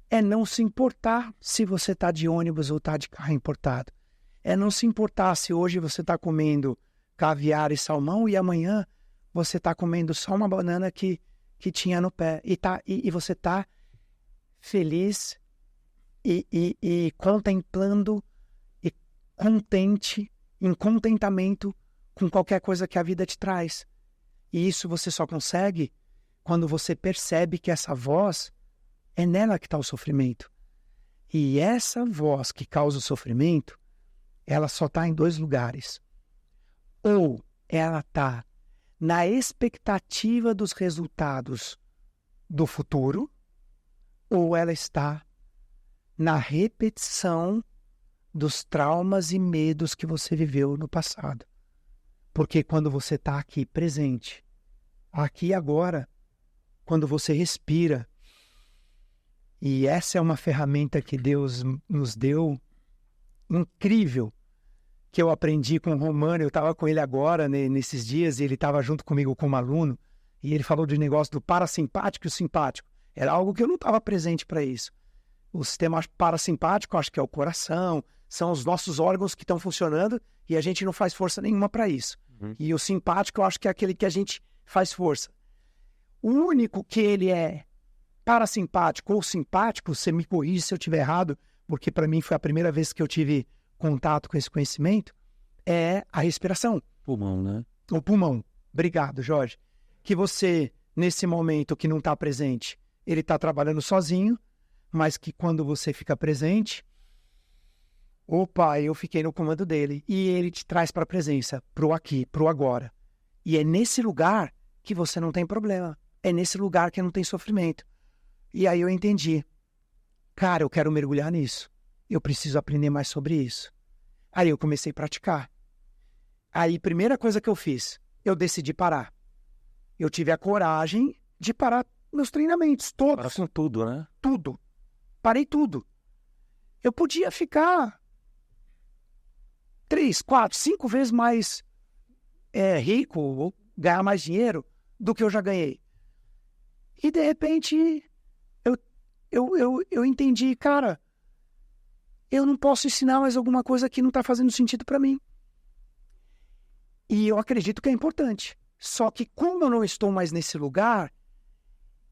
é não se importar se você está de ônibus ou está de carro importado. É não se importar se hoje você está comendo caviar e salmão e amanhã você está comendo só uma banana que tinha no pé. E você está feliz e contemplando e contente, em contentamento com qualquer coisa que a vida te traz. E isso você só consegue quando você percebe que essa voz é nela que está o sofrimento. E essa voz que causa o sofrimento, ela só está em 2 lugares. Ou ela está na expectativa dos resultados do futuro, ou ela está na repetição dos traumas e medos que você viveu no passado. Porque quando você está aqui presente, aqui e agora, quando você respira, e essa é uma ferramenta que Deus nos deu, incrível, que eu aprendi com o Romano. Eu estava com ele agora, né, nesses dias, e ele estava junto comigo como aluno, e ele falou de negócio do parasimpático e o simpático. Era algo que eu não estava presente para isso. O sistema parasimpático, acho que é o coração, são os nossos órgãos que estão funcionando e a gente não faz força nenhuma para isso. E o simpático, eu acho que é aquele que a gente faz força. O único que ele é parasimpático ou simpático, você me corrige se eu estiver errado, porque para mim foi a primeira vez que eu tive contato com esse conhecimento, é a respiração. Pulmão, né? O pulmão. Obrigado, Jorge. Que você, nesse momento que não está presente, ele está trabalhando sozinho, mas que quando você fica presente, opa, eu fiquei no comando dele. E ele te traz para a presença, pro aqui, pro agora. E é nesse lugar que você não tem problema. É nesse lugar que não tem sofrimento. E aí eu entendi. Cara, eu quero mergulhar nisso. Eu preciso aprender mais sobre isso. Aí eu comecei a praticar. Aí, primeira coisa que eu fiz, eu decidi parar. Eu tive a coragem de parar meus treinamentos todos. Para com tudo, né? Tudo. Parei tudo. Eu podia ficar 3, 4, 5 vezes mais rico ou ganhar mais dinheiro do que eu já ganhei. E, de repente, eu entendi, cara, eu não posso ensinar mais alguma coisa que não está fazendo sentido para mim. E eu acredito que é importante. Só que como eu não estou mais nesse lugar,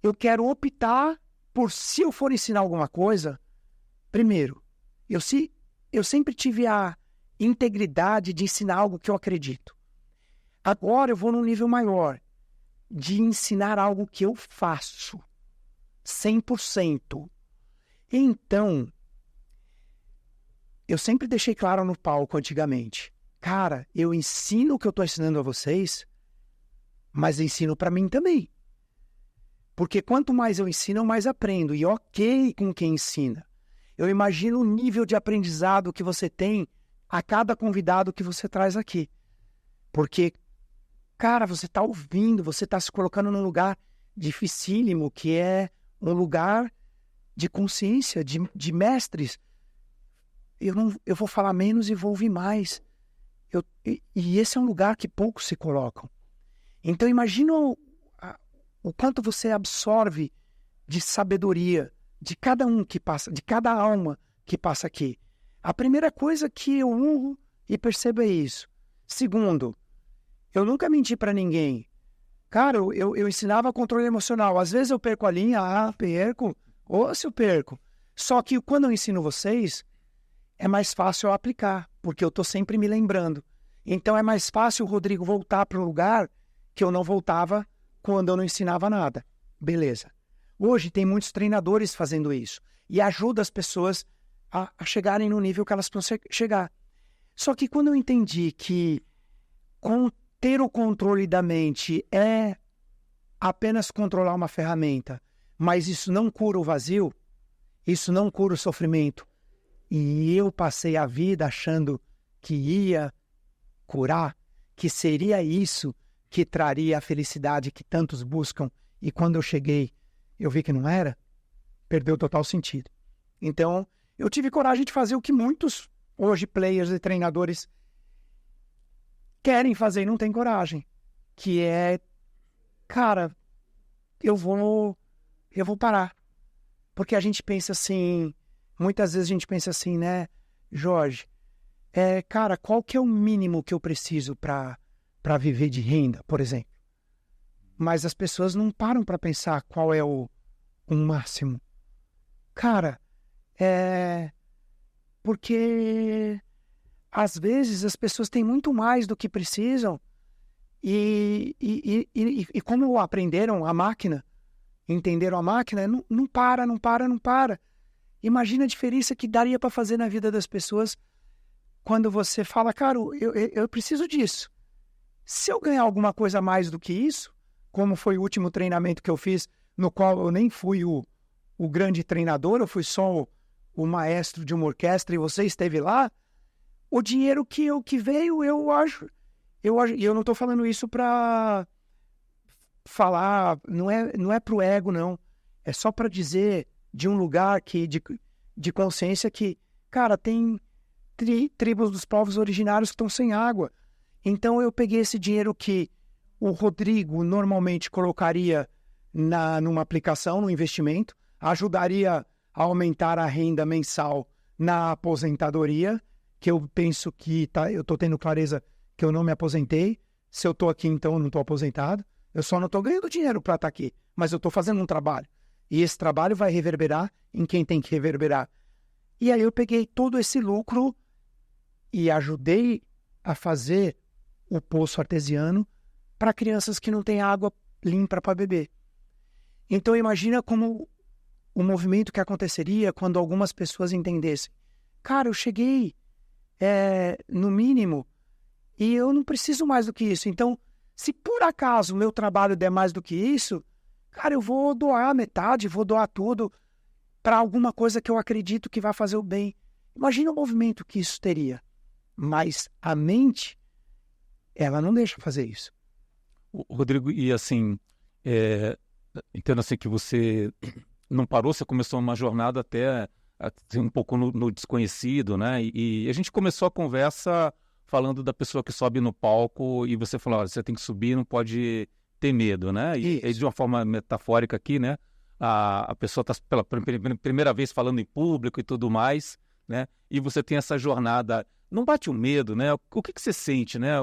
eu quero optar por, se eu for ensinar alguma coisa, primeiro, eu sempre tive a integridade de ensinar algo que eu acredito. Agora eu vou num nível maior, de ensinar algo que eu faço, 100%. Então, eu sempre deixei claro no palco antigamente, cara, eu ensino o que eu estou ensinando a vocês, mas ensino para mim também. Porque quanto mais eu ensino, eu mais aprendo. E ok com quem ensina. Eu imagino o nível de aprendizado que você tem a cada convidado que você traz aqui. Porque, cara, você está ouvindo, você está se colocando num lugar dificílimo, que é um lugar de consciência, de mestres. Eu vou falar menos e vou ouvir mais. E esse é um lugar que poucos se colocam. Então, imagina o quanto você absorve de sabedoria de cada um que passa, de cada alma que passa aqui. A primeira coisa que eu honro e percebo é isso. Segundo, eu nunca menti para ninguém. Cara, eu ensinava controle emocional. Às vezes eu perco a linha, perco, ou se eu perco. Só que quando eu ensino vocês, é mais fácil eu aplicar, porque eu estou sempre me lembrando. Então é mais fácil o Rodrigo voltar para um lugar que eu não voltava quando eu não ensinava nada. Beleza. Hoje tem muitos treinadores fazendo isso e ajuda as pessoas a chegarem no nível que elas precisam chegar. Só que quando eu entendi que ter o controle da mente é apenas controlar uma ferramenta, mas isso não cura o vazio, isso não cura o sofrimento, e eu passei a vida achando que ia curar, que seria isso que traria a felicidade que tantos buscam, e quando eu cheguei, eu vi que não era, perdeu total sentido. Então, eu tive coragem de fazer o que muitos, hoje, players e treinadores querem fazer e não têm coragem, que é, cara, eu vou parar. Porque a gente pensa assim, muitas vezes a gente pensa assim, né, Jorge, cara, qual que é o mínimo que eu preciso para viver de renda, por exemplo? Mas as pessoas não param para pensar qual é o máximo. Cara, porque às vezes as pessoas têm muito mais do que precisam e como aprenderam a máquina, entenderam a máquina, não para. Imagina a diferença que daria para fazer na vida das pessoas quando você fala, cara, eu preciso disso. Se eu ganhar alguma coisa a mais do que isso, como foi o último treinamento que eu fiz, no qual eu nem fui o grande treinador, eu fui só o maestro de uma orquestra e você esteve lá, o dinheiro que veio, eu acho, e eu não estou falando isso para falar, não é pro ego, não. É só para dizer de um lugar de consciência que, cara, tem tribos dos povos originários que estão sem água. Então eu peguei esse dinheiro que o Rodrigo normalmente colocaria numa aplicação, no investimento, ajudaria a aumentar a renda mensal na aposentadoria, que eu penso que eu estou tendo clareza que eu não me aposentei. Se eu estou aqui, então eu não estou aposentado. Eu só não estou ganhando dinheiro para estar aqui, mas eu estou fazendo um trabalho. E esse trabalho vai reverberar em quem tem que reverberar. E aí eu peguei todo esse lucro e ajudei a fazer o poço artesiano para crianças que não têm água limpa para beber. Então imagina como o movimento que aconteceria quando algumas pessoas entendessem. Cara, eu cheguei no mínimo e eu não preciso mais do que isso. Então, se por acaso o meu trabalho der mais do que isso, cara, eu vou doar metade, vou doar tudo para alguma coisa que eu acredito que vai fazer o bem. Imagina o movimento que isso teria. Mas a mente, ela não deixa fazer isso. Rodrigo, e assim, entendo assim que você não parou, você começou uma jornada até assim, um pouco no desconhecido, né? E a gente começou a conversa falando da pessoa que sobe no palco e você falou, olha, você tem que subir, não pode ter medo, né? E de uma forma metafórica aqui, né? A pessoa está pela primeira vez falando em público e tudo mais, né? E você tem essa jornada, não bate o medo, né? O que você sente, né?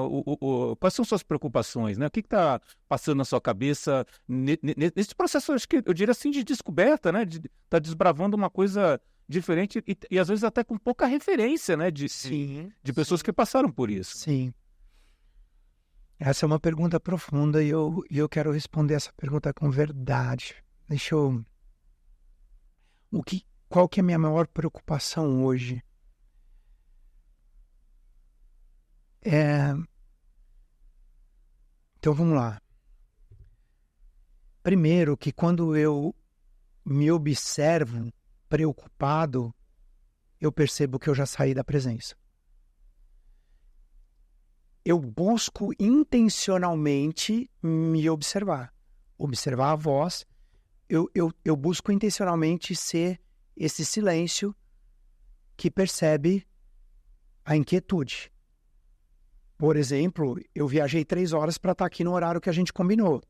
Quais são suas preocupações, né? O que está passando na sua cabeça nesse processo, acho que eu diria assim, de descoberta, né? De tá desbravando uma coisa diferente e às vezes até com pouca referência, né? De pessoas que passaram por isso. Sim. Essa é uma pergunta profunda e eu quero responder essa pergunta com verdade. Qual que é a minha maior preocupação hoje? Então vamos lá. Primeiro que quando eu me observo preocupado, eu percebo que eu já saí da presença. Eu busco intencionalmente me observar a voz. Eu busco intencionalmente ser esse silêncio que percebe a inquietude. Por exemplo, eu viajei 3 horas para estar aqui no horário que a gente combinou.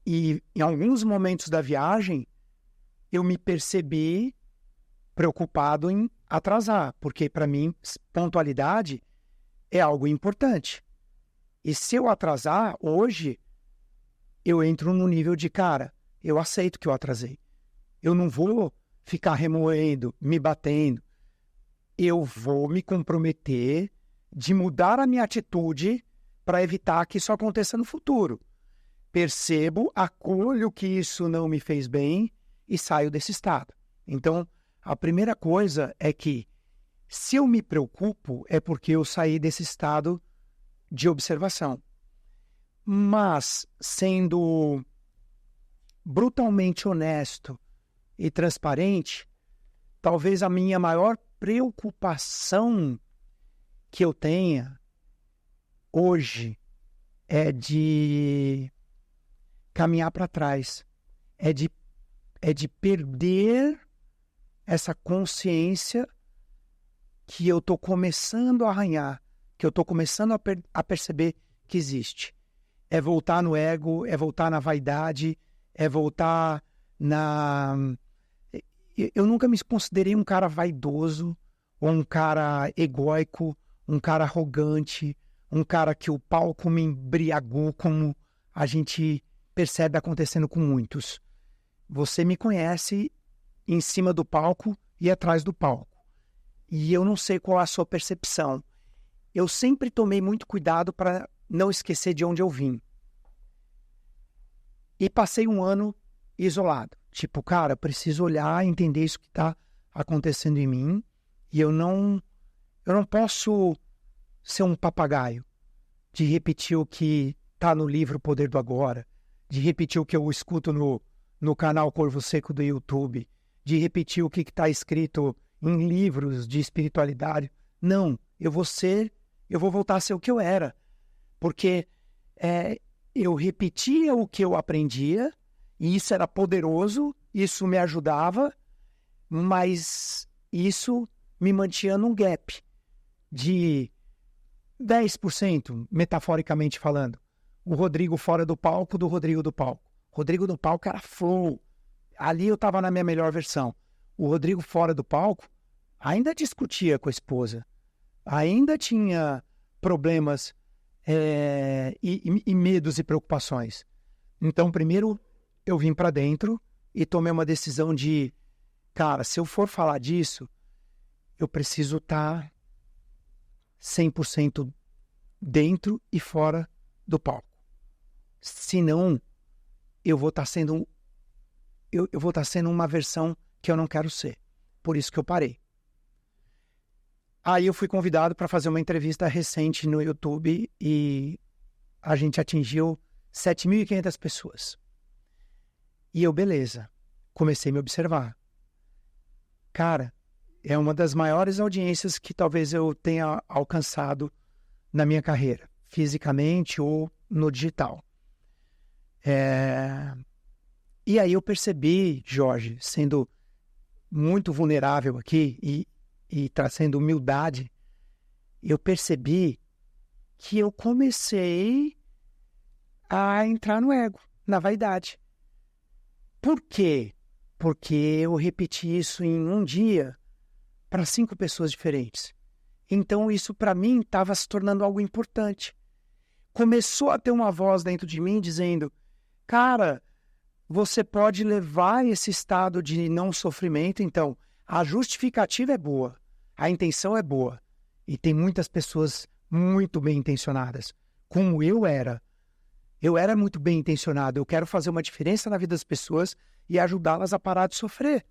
E em alguns momentos da viagem, eu me percebi preocupado em atrasar, porque para mim, pontualidade é algo importante. E se eu atrasar, hoje, eu entro no nível de, cara, eu aceito que eu atrasei. Eu não vou ficar remoendo, me batendo. Eu vou me comprometer de mudar a minha atitude para evitar que isso aconteça no futuro. Percebo, acolho que isso não me fez bem e saio desse estado. Então, a primeira coisa é que Se eu me preocupo, é porque eu saí desse estado de observação. Mas, sendo brutalmente honesto e transparente, talvez a minha maior preocupação que eu tenha hoje é de caminhar para trás, é de perder essa consciência que eu estou começando a arranhar, que eu estou começando a perceber que existe. É voltar no ego, é voltar na vaidade, é voltar na... Eu nunca me considerei um cara vaidoso, ou um cara egóico, um cara arrogante, um cara que o palco me embriagou, como a gente percebe acontecendo com muitos. Você me conhece em cima do palco e atrás do palco. E eu não sei qual é a sua percepção. Eu sempre tomei muito cuidado para não esquecer de onde eu vim. E passei um ano isolado. Tipo, cara, preciso olhar, entender isso que está acontecendo em mim. E eu não posso ser um papagaio de repetir o que está no livro Poder do Agora, de repetir o que eu escuto no canal Corvo Seco do YouTube, de repetir o que está escrito em livros de espiritualidade. Não, eu vou voltar a ser o que eu era. Porque eu repetia o que eu aprendia, e isso era poderoso, isso me ajudava, mas isso me mantinha num gap de 10%, metaforicamente falando. O Rodrigo fora do palco do Rodrigo do palco. Rodrigo do palco era flow. Ali eu estava na minha melhor versão. O Rodrigo fora do palco ainda discutia com a esposa. Ainda tinha problemas e medos e preocupações. Então, primeiro, eu vim para dentro e tomei uma decisão de, cara, se eu for falar disso, eu preciso estar 100% dentro e fora do palco. Senão, eu vou estar sendo uma versão que eu não quero ser. Por isso que eu parei. Aí eu fui convidado para fazer uma entrevista recente no YouTube e a gente atingiu 7.500 pessoas. E eu, beleza, comecei a me observar. Cara, é uma das maiores audiências que talvez eu tenha alcançado na minha carreira, fisicamente ou no digital. E aí eu percebi, Jorge, sendo muito vulnerável aqui e trazendo humildade, eu percebi que eu comecei a entrar no ego, na vaidade. Por quê? Porque eu repeti isso em um dia para 5 pessoas diferentes. Então isso para mim estava se tornando algo importante. Começou a ter uma voz dentro de mim dizendo, cara, você pode levar esse estado de não sofrimento, então a justificativa é boa, a intenção é boa. E tem muitas pessoas muito bem intencionadas, como eu era. Eu era muito bem intencionado, eu quero fazer uma diferença na vida das pessoas e ajudá-las a parar de sofrer.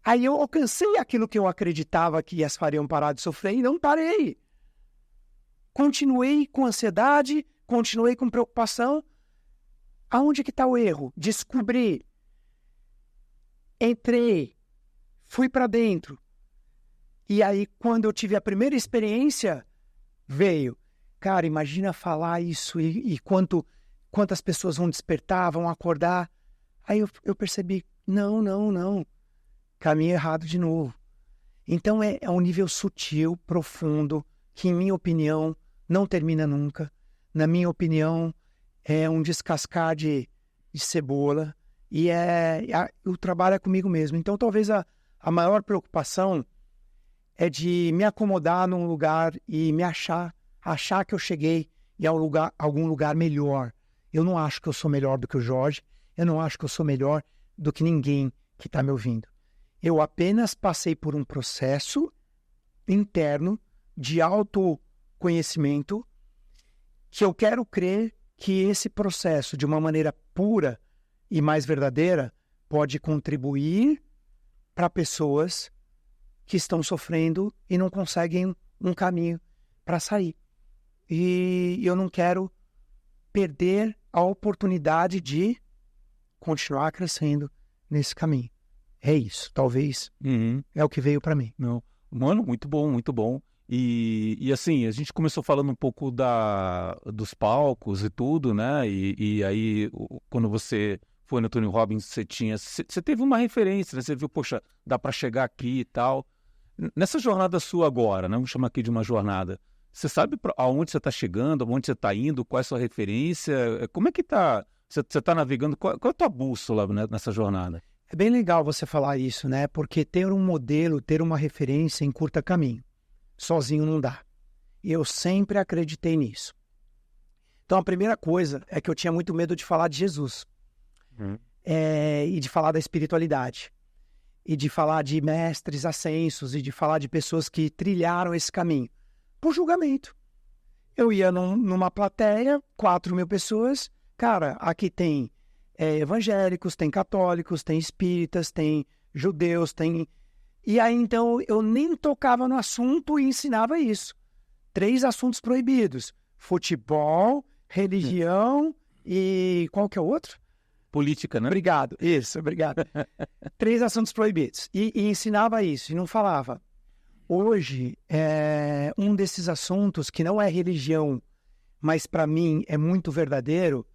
Aí eu alcancei aquilo que eu acreditava que as fariam parar de sofrer e não parei. Continuei com ansiedade, continuei com preocupação. Aonde que está o erro? Descobri. Entrei. Fui para dentro. E aí, quando eu tive a primeira experiência, veio. Cara, imagina falar isso e quantas pessoas vão despertar, vão acordar. Aí eu percebi, não. Caminho errado de novo. Então é um nível sutil, profundo, que, em minha opinião, não termina nunca. Na minha opinião, é um descascar de cebola. E o trabalho é comigo mesmo. Então, talvez a maior preocupação é de me acomodar num lugar e me achar que eu cheguei em algum lugar melhor. Eu não acho que eu sou melhor do que o Jorge. Eu não acho que eu sou melhor do que ninguém que está me ouvindo. Eu apenas passei por um processo interno de autoconhecimento que eu quero crer que esse processo, de uma maneira pura e mais verdadeira, pode contribuir para pessoas que estão sofrendo e não conseguem um caminho para sair. E eu não quero perder a oportunidade de continuar crescendo nesse caminho. É isso, talvez é o que veio para mim. Não. Mano, muito bom, muito bom. E assim, a gente começou falando um pouco dos palcos e tudo, né? E aí, quando você foi no Tony Robbins, você teve uma referência, né? Você viu, poxa, dá para chegar aqui e tal. Nessa jornada sua agora, né? Vamos chamar aqui de uma jornada. Você sabe aonde você está chegando, aonde você está indo, qual é a sua referência? Como é que tá? Você está navegando? Qual é a tua bússola, né, nessa jornada? É bem legal você falar isso, né? Porque ter um modelo, ter uma referência encurta caminho. Sozinho não dá. E eu sempre acreditei nisso. Então, a primeira coisa é que eu tinha muito medo de falar de Jesus. E de falar da espiritualidade. E de falar de mestres ascensos. E de falar de pessoas que trilharam esse caminho. Por julgamento. Eu ia numa plateia, 4.000 pessoas. Cara, aqui tem evangélicos, tem católicos, tem espíritas, tem judeus, tem... E aí, então, eu nem tocava no assunto e ensinava isso. 3 assuntos proibidos. Futebol, religião e... Qual que é o outro? Política, né? Obrigado. Isso, obrigado. 3 assuntos proibidos. E ensinava isso, e não falava. Hoje, um desses assuntos que não é religião, mas para mim é muito verdadeiro,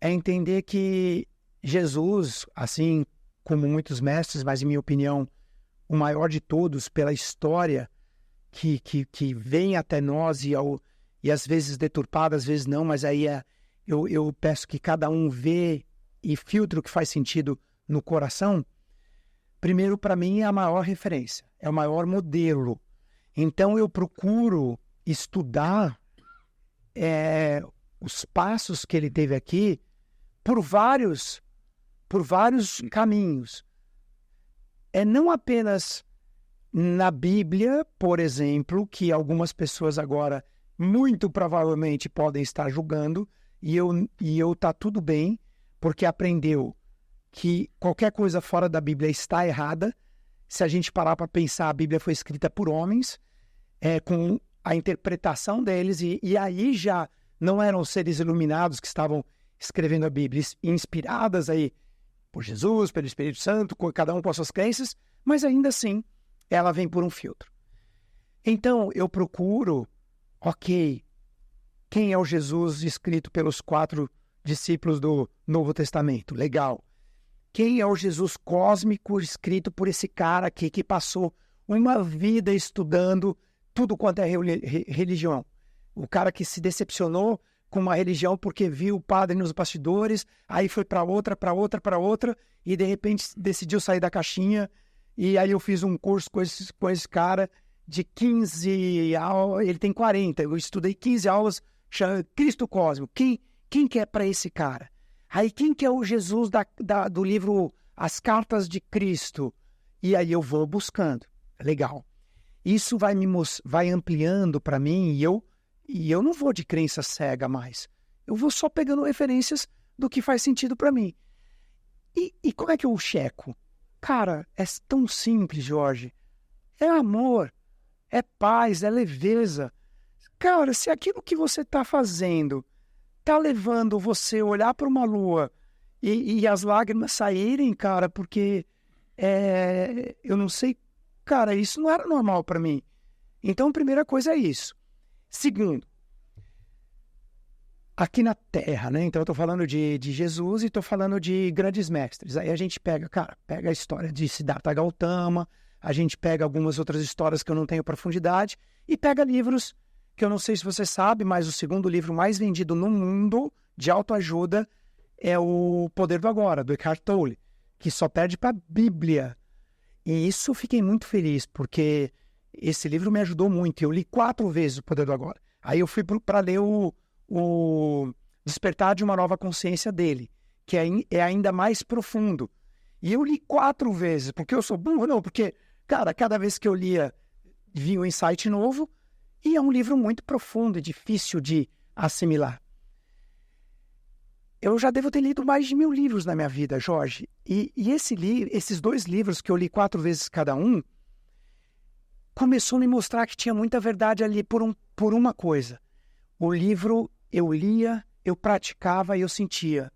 é entender que Jesus, assim como muitos mestres, mas em minha opinião, o maior de todos pela história que vem até nós e às vezes deturpada, às vezes não, mas aí eu peço que cada um vê e filtre o que faz sentido no coração. Primeiro, para mim, é a maior referência, é o maior modelo. Então, eu procuro estudar os passos que ele teve aqui por vários caminhos. Não apenas na Bíblia, por exemplo, que algumas pessoas agora muito provavelmente podem estar julgando, e eu tá tudo bem, porque aprendeu que qualquer coisa fora da Bíblia está errada. Se a gente parar para pensar, a Bíblia foi escrita por homens, com a interpretação deles, e aí já não eram seres iluminados que estavam escrevendo a Bíblia, inspiradas aí por Jesus, pelo Espírito Santo, cada um com as suas crenças, mas ainda assim, ela vem por um filtro. Então, eu procuro, quem é o Jesus escrito pelos 4 discípulos do Novo Testamento? Legal. Quem é o Jesus cósmico escrito por esse cara aqui que passou uma vida estudando tudo quanto é religião? O cara que se decepcionou com uma religião porque viu o padre nos bastidores, aí foi para outra, e de repente decidiu sair da caixinha. E aí eu fiz um curso com esse cara de 15 aulas, ele tem 40, eu estudei 15 aulas, chama Cristo Cósmico. Quem que é para esse cara? Aí quem que é o Jesus do livro As Cartas de Cristo? E aí eu vou buscando. Legal. Isso vai ampliando para mim, e eu não vou de crença cega mais. Eu vou só pegando referências do que faz sentido para mim. E como é que eu checo? Cara, é tão simples, Jorge. É amor, é paz, é leveza. Cara, se aquilo que você está fazendo está levando você a olhar para uma lua e as lágrimas saírem, cara, porque eu não sei, cara, isso não era normal para mim. Então, a primeira coisa é isso. Segundo, aqui na Terra, né? Então eu estou falando de Jesus e estou falando de grandes mestres. Aí a gente pega a história de Siddhartha Gautama, a gente pega algumas outras histórias que eu não tenho profundidade e pega livros que eu não sei se você sabe, mas o segundo livro mais vendido no mundo de autoajuda é O Poder do Agora, do Eckhart Tolle, que só perde para a Bíblia. E isso eu fiquei muito feliz, porque esse livro me ajudou muito. Eu li 4 vezes O Poder do Agora. Aí eu fui para ler o Despertar de uma Nova Consciência dele, que é ainda mais profundo. E eu li 4 vezes, porque eu sou burro? Não, porque, cara, cada vez que eu lia, vinha um insight novo, e é um livro muito profundo e difícil de assimilar. Eu já devo ter lido mais de 1000 livros na minha vida, Jorge. E esses 2 livros que eu li 4 vezes cada um, começou a me mostrar que tinha muita verdade ali por uma coisa. O livro eu lia, eu praticava e eu sentia.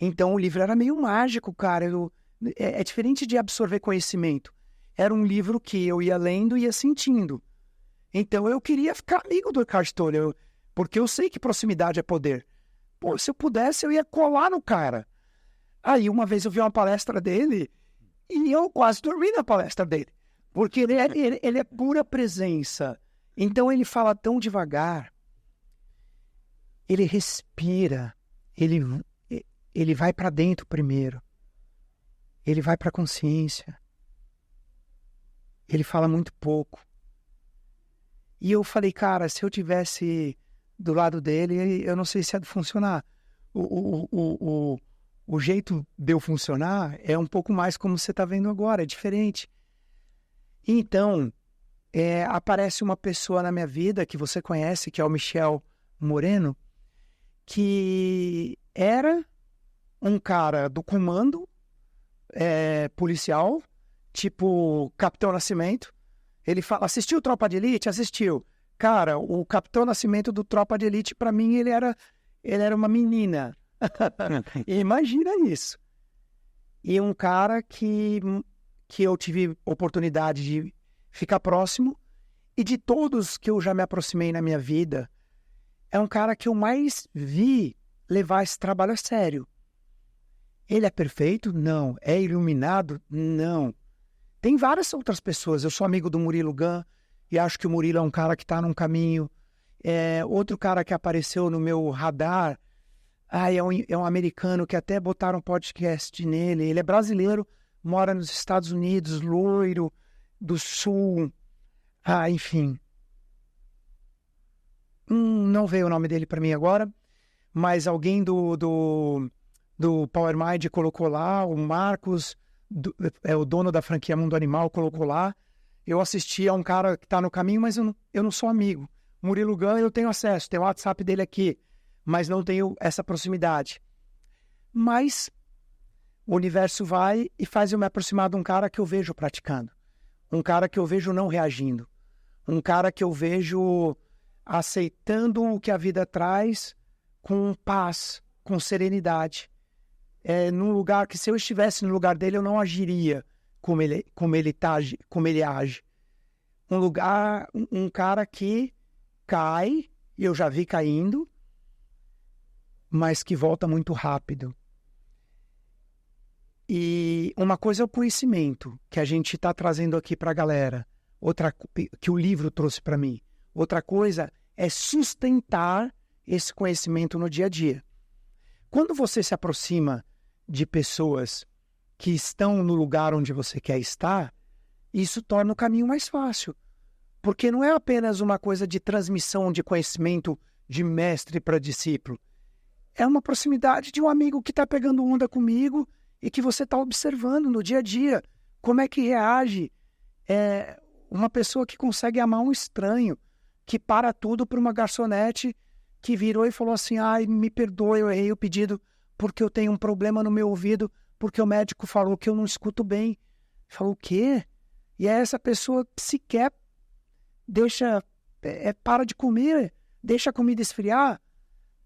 Então o livro era meio mágico, cara. É diferente de absorver conhecimento. Era um livro que eu ia lendo e ia sentindo. Então eu queria ficar amigo do Eckhart Tolle, porque eu sei que proximidade é poder. Pô, se eu pudesse, eu ia colar no cara. Aí uma vez eu vi uma palestra dele e eu quase dormi na palestra dele. Porque ele é pura presença. Então ele fala tão devagar. Ele respira. Ele vai para dentro primeiro. Ele vai para a consciência. Ele fala muito pouco. E eu falei, cara, se eu tivesse do lado dele, eu não sei se ia funcionar. O jeito de eu funcionar é um pouco mais como você está vendo agora, é diferente. Então, aparece uma pessoa na minha vida que você conhece, que é o Michel Moreno, que era um cara do comando policial, tipo Capitão Nascimento. Ele fala, assistiu Tropa de Elite? Assistiu. Cara, o Capitão Nascimento do Tropa de Elite, para mim, ele era uma menina. Imagina isso. E um cara que eu tive oportunidade de ficar próximo, e de todos que eu já me aproximei na minha vida, é um cara que eu mais vi levar esse trabalho a sério. Ele é perfeito? Não. É iluminado? Não. Tem várias outras pessoas. Eu sou amigo do Murilo Gun e acho que o Murilo é um cara que está num caminho. Outro cara que apareceu no meu radar, é um americano que até botaram um podcast nele. Ele é brasileiro, mora nos Estados Unidos, loiro, do Sul. Enfim. Não veio o nome dele para mim agora, mas alguém do Power Mind colocou lá, o Marcos, o dono da franquia Mundo Animal, colocou lá. Eu assisti a um cara que está no caminho, mas eu não sou amigo. Murilo Gun, eu tenho acesso, tem o WhatsApp dele aqui, mas não tenho essa proximidade. Mas o universo vai e faz eu me aproximar de um cara que eu vejo praticando. Um cara que eu vejo não reagindo. Um cara que eu vejo aceitando o que a vida traz com paz, com serenidade. Num lugar que, se eu estivesse no lugar dele, eu não agiria como ele age. Um cara que cai, e eu já vi caindo, mas que volta muito rápido. E uma coisa é o conhecimento que a gente está trazendo aqui para a galera, outra que o livro trouxe para mim. Outra coisa é sustentar esse conhecimento no dia a dia. Quando você se aproxima de pessoas que estão no lugar onde você quer estar, isso torna o caminho mais fácil. Porque não é apenas uma coisa de transmissão de conhecimento de mestre para discípulo. É uma proximidade de um amigo que está pegando onda comigo e que você está observando no dia a dia. Como é que reage uma pessoa que consegue amar um estranho, que para tudo por uma garçonete que virou e falou assim, me perdoe, eu errei o pedido porque eu tenho um problema no meu ouvido, porque o médico falou que eu não escuto bem. Falou, o quê? E essa pessoa sequer para de comer, deixa a comida esfriar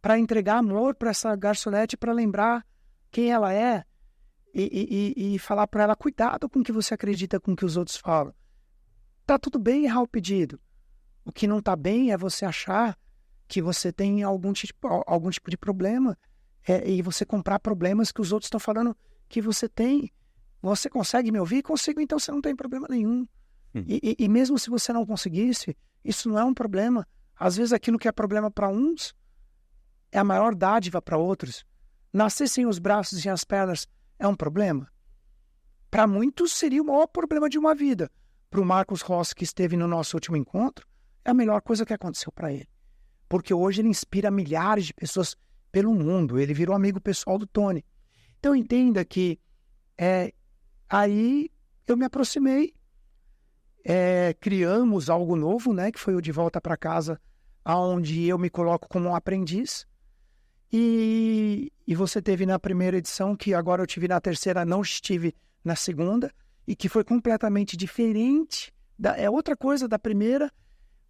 para entregar amor para essa garçonete, para lembrar quem ela é e falar para ela, cuidado com o que você acredita com o que os outros falam. Tá tudo bem errar o pedido. O que não tá bem é você achar que você tem algum tipo de problema e você comprar problemas que os outros estão falando que você tem. Você consegue me ouvir? Consigo, então você não tem problema nenhum. E mesmo se você não conseguisse, isso não é um problema. Às vezes aquilo que é problema para uns é a maior dádiva para outros. Nascer sem os braços e sem as pernas é um problema? Para muitos seria o maior problema de uma vida. Para o Marcos Rossi, que esteve no nosso último encontro, é a melhor coisa que aconteceu para ele. Porque hoje ele inspira milhares de pessoas pelo mundo. Ele virou amigo pessoal do Tony. Então entenda que aí eu me aproximei, criamos algo novo, né, que foi o De Volta para Casa, onde eu me coloco como um aprendiz. E você teve na primeira edição, que agora eu tive na terceira, não estive na segunda, e que foi completamente diferente É outra coisa da primeira,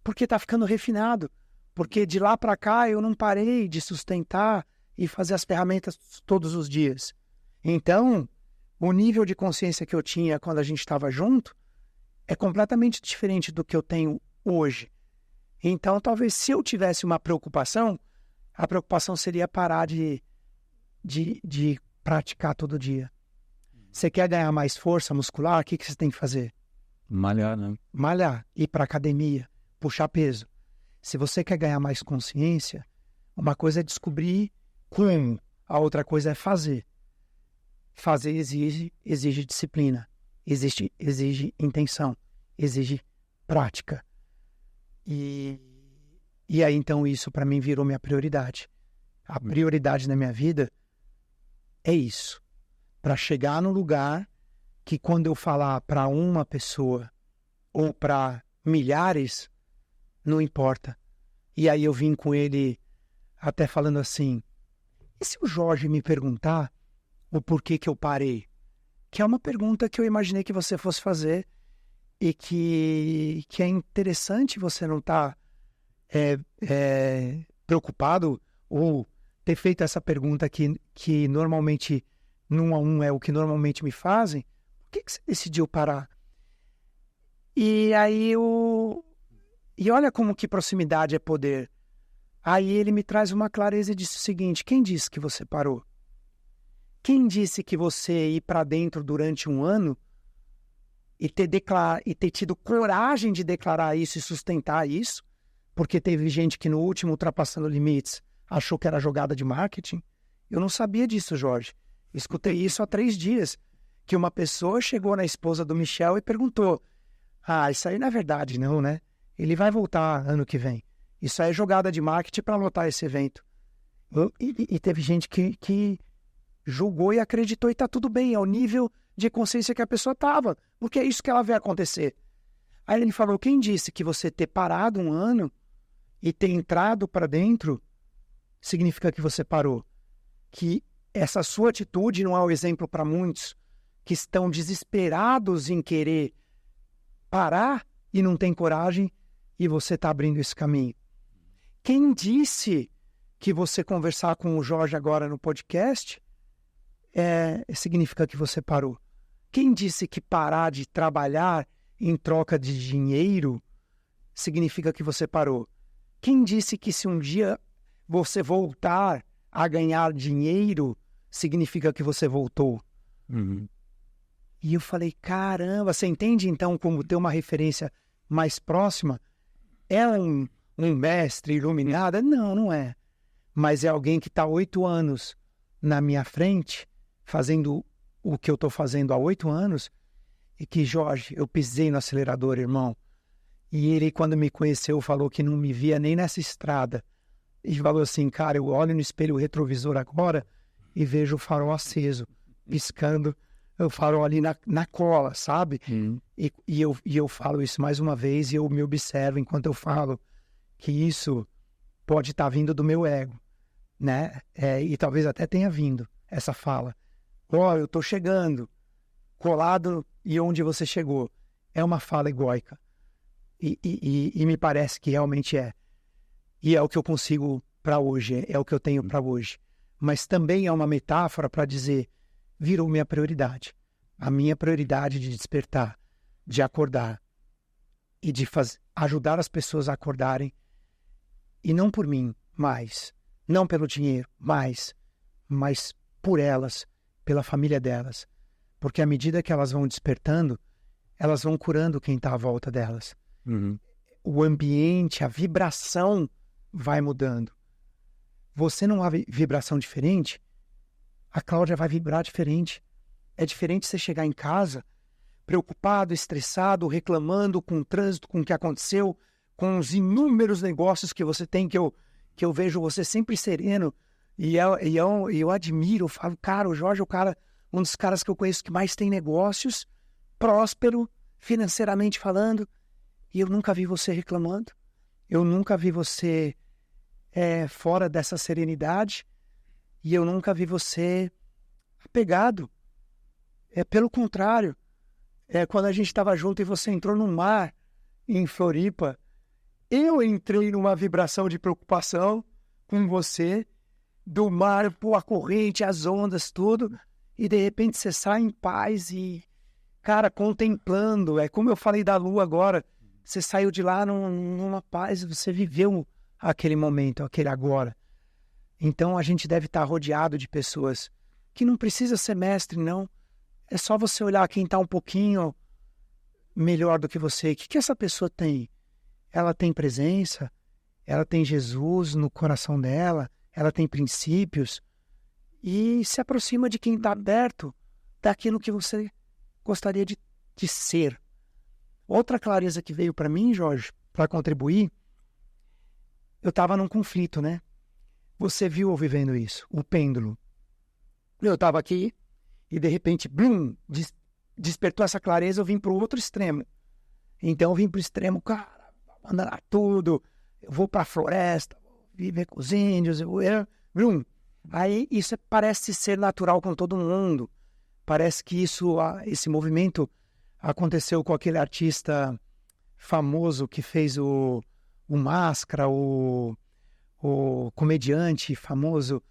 porque está ficando refinado. Porque de lá para cá eu não parei de sustentar e fazer as ferramentas todos os dias. Então, o nível de consciência que eu tinha quando a gente estava junto é completamente diferente do que eu tenho hoje. Então, talvez se eu tivesse uma preocupação, a preocupação seria parar de praticar todo dia. Você quer ganhar mais força muscular? O que você tem que fazer? Malhar, né? Malhar, ir para academia, puxar peso. Se você quer ganhar mais consciência, uma coisa é descobrir como, a outra coisa é fazer. Fazer exige disciplina, exige intenção, exige prática. E aí, então, isso para mim virou minha prioridade. A prioridade na minha vida é isso. Para chegar no lugar que quando eu falar para uma pessoa ou para milhares, não importa. E aí eu vim com ele até falando assim, e se o Jorge me perguntar o porquê que eu parei? Que é uma pergunta que eu imaginei que você fosse fazer e que é interessante você não estar preocupado ou ter feito essa pergunta que normalmente, num a um, é o que normalmente me fazem. Por que você decidiu parar? E aí E olha como que proximidade é poder. Aí ele me traz uma clareza e disse o seguinte, quem disse que você parou? Quem disse que você ir para dentro durante um ano e ter tido coragem de declarar isso e sustentar isso? Porque teve gente que no último Ultrapassando Limites achou que era jogada de marketing. Eu não sabia disso, Jorge. Escutei isso há 3 dias, que uma pessoa chegou na esposa do Michel e perguntou, isso aí não é verdade não, né? Ele vai voltar ano que vem. Isso aí é jogada de marketing para lotar esse evento. E teve gente que julgou e acreditou e tá tudo bem. É o nível de consciência que a pessoa tava. Porque é isso que ela vê acontecer. Aí ele falou, quem disse que você ter parado um ano e ter entrado para dentro significa que você parou? Que essa sua atitude não é o exemplo para muitos que estão desesperados em querer parar e não tem coragem e você está abrindo esse caminho. Quem disse que você conversar com o Jorge agora no podcast significa que você parou? Quem disse que parar de trabalhar em troca de dinheiro significa que você parou? Quem disse que se um dia você voltar a ganhar dinheiro significa que você voltou? Uhum. E eu falei, caramba, você entende então como ter uma referência mais próxima? É um mestre iluminado? Não, não é. Mas é alguém que está 8 anos na minha frente, fazendo o que eu estou fazendo há 8 anos, e que, Jorge, eu pisei no acelerador, irmão. E ele, quando me conheceu, falou que não me via nem nessa estrada. E falou assim, cara, eu olho no espelho retrovisor agora e vejo o farol aceso, piscando, o farol ali na cola, sabe? E eu falo isso mais uma vez e eu me observo enquanto eu falo que isso pode estar vindo do meu ego, né? E talvez até tenha vindo essa fala. Eu tô chegando, colado e onde você chegou. É uma fala egóica. E me parece que realmente é. E é o que eu consigo para hoje, é o que eu tenho para hoje. Mas também é uma metáfora para dizer, virou minha prioridade. A minha prioridade de despertar, de acordar e de ajudar as pessoas a acordarem. E não por mim, mais. Não pelo dinheiro, mas por elas, pela família delas. Porque à medida que elas vão despertando, elas vão curando quem está à volta delas. Uhum. O ambiente, a vibração vai mudando. Você não há vibração diferente, a Cláudia vai vibrar diferente. É diferente você chegar em casa preocupado, estressado, reclamando com o trânsito, com o que aconteceu, com os inúmeros negócios que você tem, que eu vejo você sempre sereno. E eu admiro, eu falo, cara, o Jorge é o cara, um dos caras que eu conheço que mais tem negócios, próspero, financeiramente falando, e eu nunca vi você reclamando. Eu nunca vi você fora dessa serenidade, e eu nunca vi você apegado. Pelo contrário, quando a gente estava junto e você entrou no mar em Floripa, eu entrei numa vibração de preocupação com você, do mar, pô, a corrente, as ondas, tudo, e de repente você sai em paz e, cara, contemplando, como eu falei da lua agora, você saiu de lá numa paz, você viveu aquele momento, aquele agora. Então a gente deve estar rodeado de pessoas que não precisa ser mestre, não. É só você olhar quem está um pouquinho melhor do que você. O que essa pessoa tem? Ela tem presença? Ela tem Jesus no coração dela? Ela tem princípios? E se aproxima de quem está perto daquilo que você gostaria de ser. Outra clareza que veio para mim, Jorge, para contribuir, eu estava num conflito, né? Você viu eu vivendo isso, o pêndulo. Eu estava aqui e de repente, blum, despertou essa clareza, eu vim para o outro extremo. Então eu vim para o extremo, cara, abandonar tudo, eu vou para a floresta, vou viver com os índios, blum. Aí isso parece ser natural com todo mundo. Parece que esse movimento aconteceu com aquele artista famoso que fez o Máscara, o comediante famoso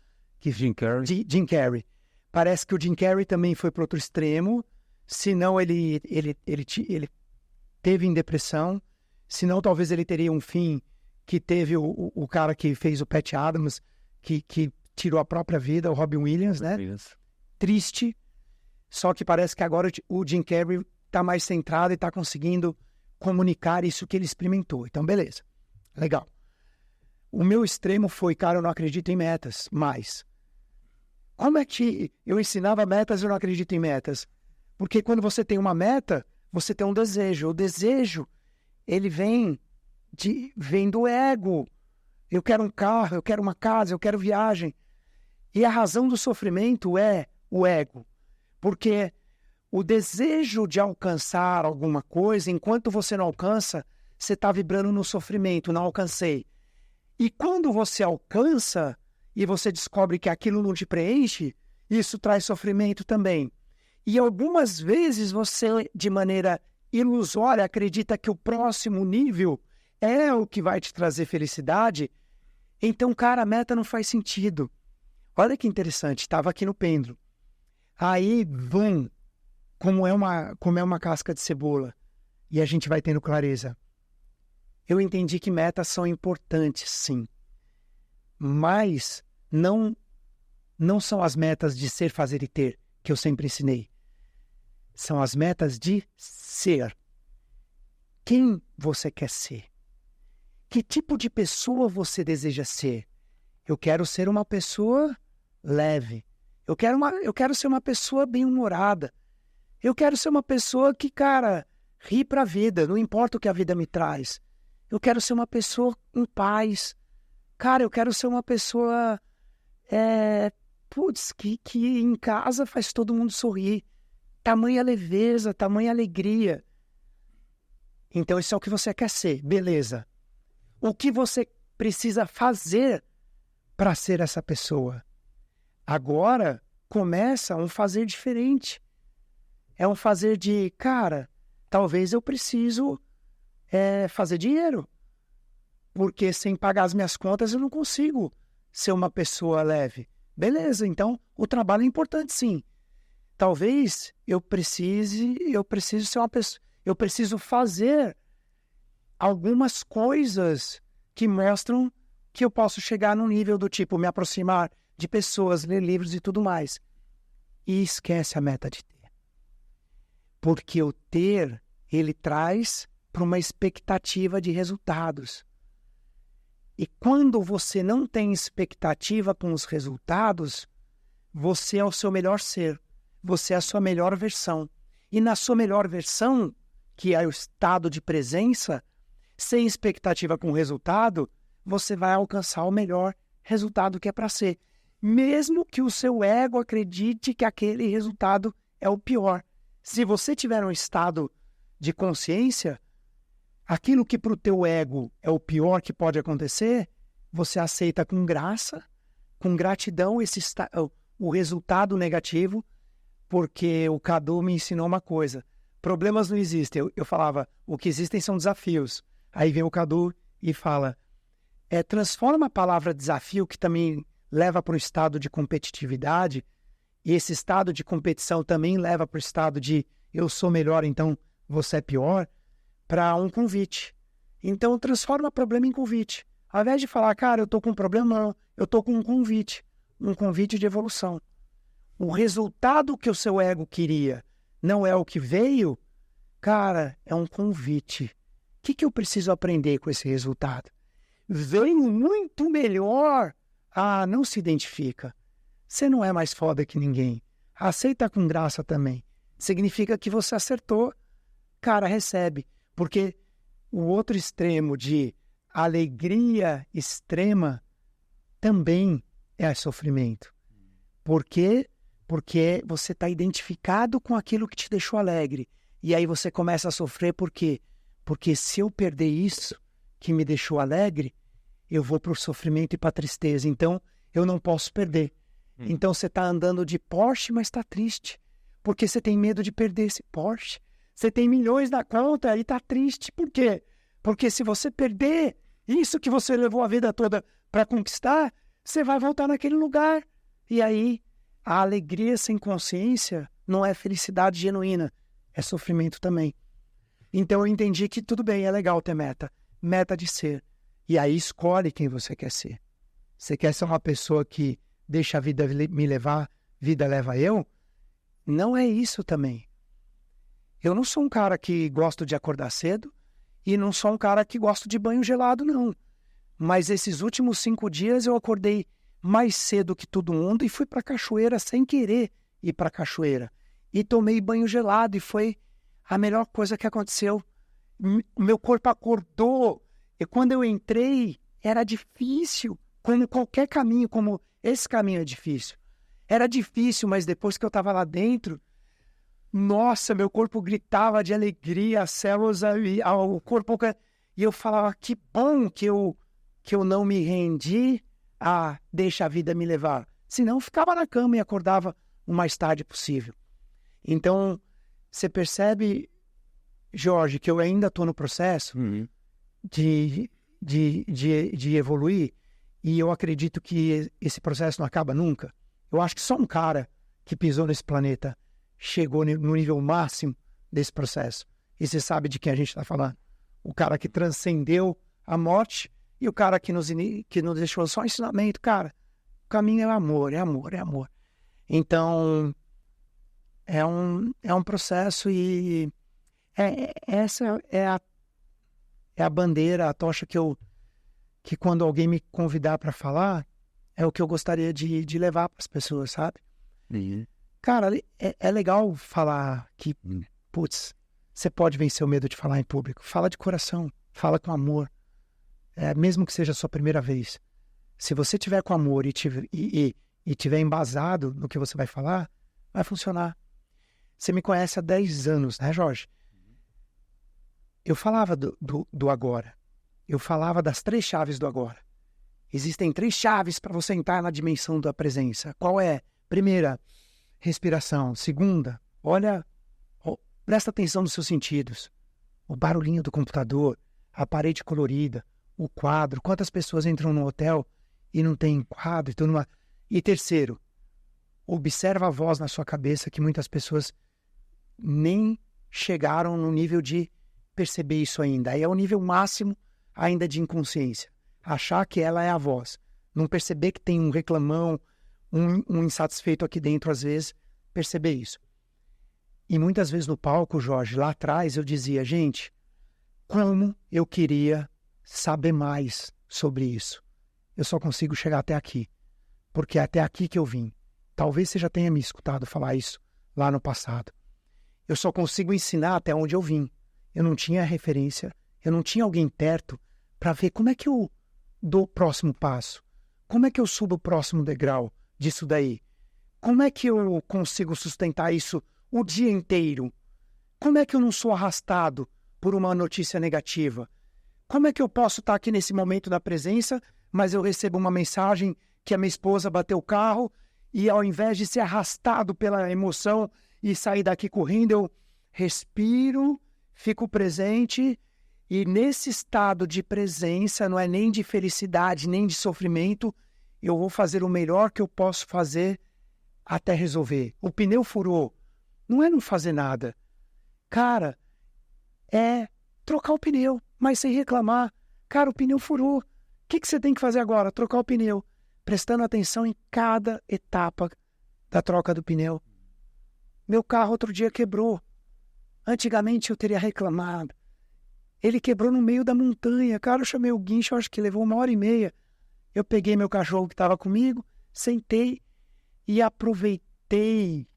Jim Carrey. Jim Carrey. Parece que o Jim Carrey também foi para outro extremo, senão ele teve em depressão, senão talvez ele teria um fim que teve o cara que fez o Patch Adams, que tirou a própria vida, o Robin Williams, né? Triste, só que parece que agora o Jim Carrey está mais centrado e está conseguindo comunicar isso que ele experimentou. Então, beleza, legal. O meu extremo foi, cara, eu não acredito em metas, mas como é que eu ensinava metas e eu não acredito em metas? Porque quando você tem uma meta, você tem um desejo. O desejo, ele vem do ego. Eu quero um carro, eu quero uma casa, eu quero viagem. E a razão do sofrimento é o ego. Porque o desejo de alcançar alguma coisa, enquanto você não alcança, você está vibrando no sofrimento, não alcancei. E quando você alcança e você descobre que aquilo não te preenche, isso traz sofrimento também. E algumas vezes você, de maneira ilusória, acredita que o próximo nível é o que vai te trazer felicidade. Então, cara, a meta não faz sentido. Olha que interessante, estava aqui no pêndulo. Aí, como é uma casca de cebola, e a gente vai tendo clareza. Eu entendi que metas são importantes, sim. Mas não são as metas de ser, fazer e ter, que eu sempre ensinei. São as metas de ser. Quem você quer ser? Que tipo de pessoa você deseja ser? Eu quero ser uma pessoa leve. Eu quero ser uma pessoa bem-humorada. Eu quero ser uma pessoa que, cara, ri pra vida, não importa o que a vida me traz. Eu quero ser uma pessoa em paz. Cara, eu quero ser uma pessoa que em casa faz todo mundo sorrir. Tamanha leveza, tamanha alegria. Então, isso é o que você quer ser, beleza. O que você precisa fazer para ser essa pessoa? Agora, começa um fazer diferente. É um fazer de, cara, talvez eu preciso fazer dinheiro. Porque sem pagar as minhas contas eu não consigo ser uma pessoa leve. Beleza, então o trabalho é importante, sim. Talvez eu preciso ser uma pessoa, eu preciso fazer algumas coisas que mostram que eu posso chegar num nível do tipo me aproximar de pessoas, ler livros e tudo mais. E esquece a meta de ter. Porque o ter, ele traz para uma expectativa de resultados. E quando você não tem expectativa com os resultados, você é o seu melhor ser. Você é a sua melhor versão. E na sua melhor versão, que é o estado de presença, sem expectativa com o resultado, você vai alcançar o melhor resultado que é para ser. Mesmo que o seu ego acredite que aquele resultado é o pior. Se você tiver um estado de consciência, aquilo que para o teu ego é o pior que pode acontecer, você aceita com graça, com gratidão o resultado negativo, porque o Cadu me ensinou uma coisa. problemas não existem. Eu falava, o que existem são desafios. Aí vem o Cadu e fala, transforma a palavra desafio, que também leva para um estado de competitividade, e esse estado de competição também leva para o estado de eu sou melhor, então você é pior, para um convite. Então, transforma problema em convite. Ao invés de falar, cara, eu estou com um problema, não. Eu estou com um convite de evolução. O resultado que o seu ego queria não é o que veio, cara, é um convite. O que eu preciso aprender com esse resultado? Veio muito melhor. Ah, não se identifica. Você não é mais foda que ninguém. Aceita com graça também. Significa que você acertou. Cara, recebe. Porque o outro extremo de alegria extrema também é sofrimento. Por quê? Porque você está identificado com aquilo que te deixou alegre. E aí você começa a sofrer por quê? Porque se eu perder isso que me deixou alegre, eu vou para o sofrimento e para a tristeza. Então, eu não posso perder. Então, você está andando de Porsche, mas está triste. Porque você tem medo de perder esse Porsche. Você tem milhões na conta e está triste. Por quê? Porque se você perder isso que você levou a vida toda para conquistar, você vai voltar naquele lugar. E aí, a alegria sem consciência não é felicidade genuína, é sofrimento também. Então eu entendi que tudo bem, é legal ter meta de ser. E aí escolhe quem você quer ser. Você quer ser uma pessoa que deixa a vida me levar, vida leva eu? Não é isso também. Eu não sou um cara que gosto de acordar cedo e não sou um cara que gosto de banho gelado, não. Mas esses últimos 5 dias eu acordei mais cedo que todo mundo e fui para a cachoeira sem querer ir para a cachoeira. E tomei banho gelado e foi a melhor coisa que aconteceu. Meu corpo acordou. E quando eu entrei, era difícil. Como qualquer caminho, como esse caminho é difícil. Era difícil, mas depois que eu estava lá dentro, nossa, meu corpo gritava de alegria, as células, o corpo... E eu falava, que bom que eu não me rendi a deixa a vida me levar. Senão eu ficava na cama e acordava o mais tarde possível. Então, você percebe, Jorge, que eu ainda estou no processo de evoluir, e eu acredito que esse processo não acaba nunca. Eu acho que só um cara que pisou nesse planeta chegou no nível máximo desse processo. E você sabe de quem a gente está falando. O cara que transcendeu a morte e o cara que nos deixou só ensinamento. Cara, o caminho é amor, é amor, é amor. Então, é um processo e essa é a bandeira, a tocha que quando alguém me convidar para falar, é o que eu gostaria de levar para as pessoas, sabe? Cara, é legal falar que, putz, você pode vencer o medo de falar em público. Fala de coração, fala com amor. Mesmo que seja a sua primeira vez. Se você tiver com amor e tiver embasado no que você vai falar, vai funcionar. Você me conhece há 10 anos, né, Jorge? Eu falava do agora. Eu falava das 3 chaves do agora. Existem 3 chaves para você entrar na dimensão da presença. Qual é? Primeira, respiração. Segunda, presta atenção nos seus sentidos. O barulhinho do computador, a parede colorida, o quadro. Quantas pessoas entram no hotel e não tem quadro? E terceiro, observa a voz na sua cabeça, que muitas pessoas nem chegaram no nível de perceber isso ainda. Aí é o nível máximo ainda de inconsciência. Achar que ela é a voz. Não perceber que tem um reclamão, um insatisfeito aqui dentro, às vezes, perceber isso. E muitas vezes no palco, Jorge, lá atrás eu dizia, gente, como eu queria saber mais sobre isso. Eu só consigo chegar até aqui, porque é até aqui que eu vim. Talvez você já tenha me escutado falar isso lá no passado. Eu só consigo ensinar até onde eu vim. Eu não tinha referência, eu não tinha alguém perto para ver como é que eu dou o próximo passo. Como é que eu subo o próximo degrau disso daí? Como é que eu consigo sustentar isso o dia inteiro? Como é que eu não sou arrastado por uma notícia negativa? Como é que eu posso estar aqui nesse momento da presença, mas eu recebo uma mensagem que a minha esposa bateu o carro e ao invés de ser arrastado pela emoção e sair daqui correndo, respiro, fico presente, e nesse estado de presença, não é nem de felicidade, nem de sofrimento, eu vou fazer o melhor que eu posso fazer até resolver. O pneu furou. Não é não fazer nada. Cara, é trocar o pneu, mas sem reclamar. Cara, o pneu furou. O que você tem que fazer agora? Trocar o pneu. Prestando atenção em cada etapa da troca do pneu. Meu carro outro dia quebrou. Antigamente eu teria reclamado. Ele quebrou no meio da montanha. Cara, eu chamei o guincho, acho que levou 1h30. Eu peguei meu cachorro que estava comigo, sentei e aproveitei,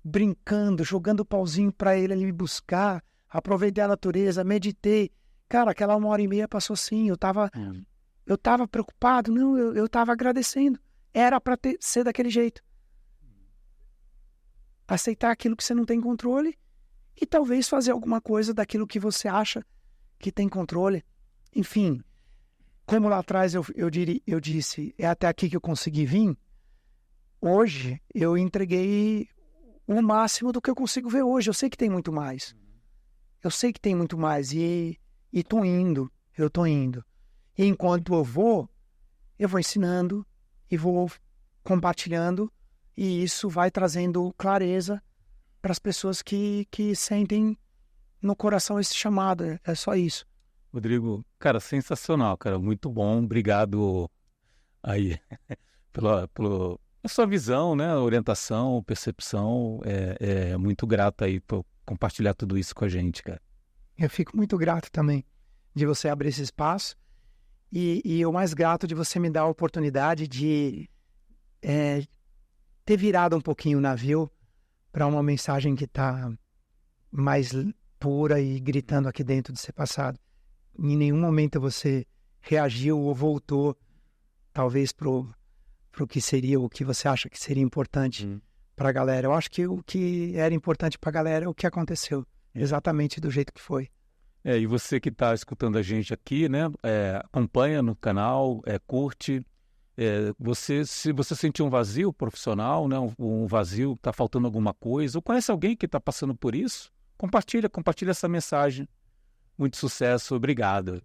brincando, jogando pauzinho para ele ali me buscar. Aproveitei a natureza, meditei. Cara, aquela 1h30 passou assim. Eu tava preocupado. Não, eu tava agradecendo. Era para ser daquele jeito. Aceitar aquilo que você não tem controle e talvez fazer alguma coisa daquilo que você acha que tem controle. Enfim, como lá atrás eu disse, é até aqui que eu consegui vir. Hoje eu entreguei o máximo do que eu consigo ver hoje. Eu sei que tem muito mais. Eu sei que tem muito mais e tô indo. Eu tô indo. E enquanto eu vou ensinando e vou compartilhando, e isso vai trazendo clareza para as pessoas que sentem no coração esse chamado. É só isso. Rodrigo, cara, sensacional, cara, muito bom, obrigado aí pela sua visão, né, orientação, percepção, é muito grato aí por compartilhar tudo isso com a gente, cara. Eu fico muito grato também de você abrir esse espaço e o mais grato de você me dar a oportunidade de ter virado um pouquinho o navio para uma mensagem que está mais pura e gritando aqui dentro de ser passado. Em nenhum momento você reagiu ou voltou, talvez, pro que seria, o que você acha que seria importante para a galera. Eu acho que o que era importante para a galera é o que aconteceu, exatamente do jeito que foi. E você que está escutando a gente aqui, né, acompanha no canal, curte. Se você sentir um vazio profissional, né, um vazio, está faltando alguma coisa, ou conhece alguém que está passando por isso, compartilha essa mensagem. Muito sucesso, obrigado.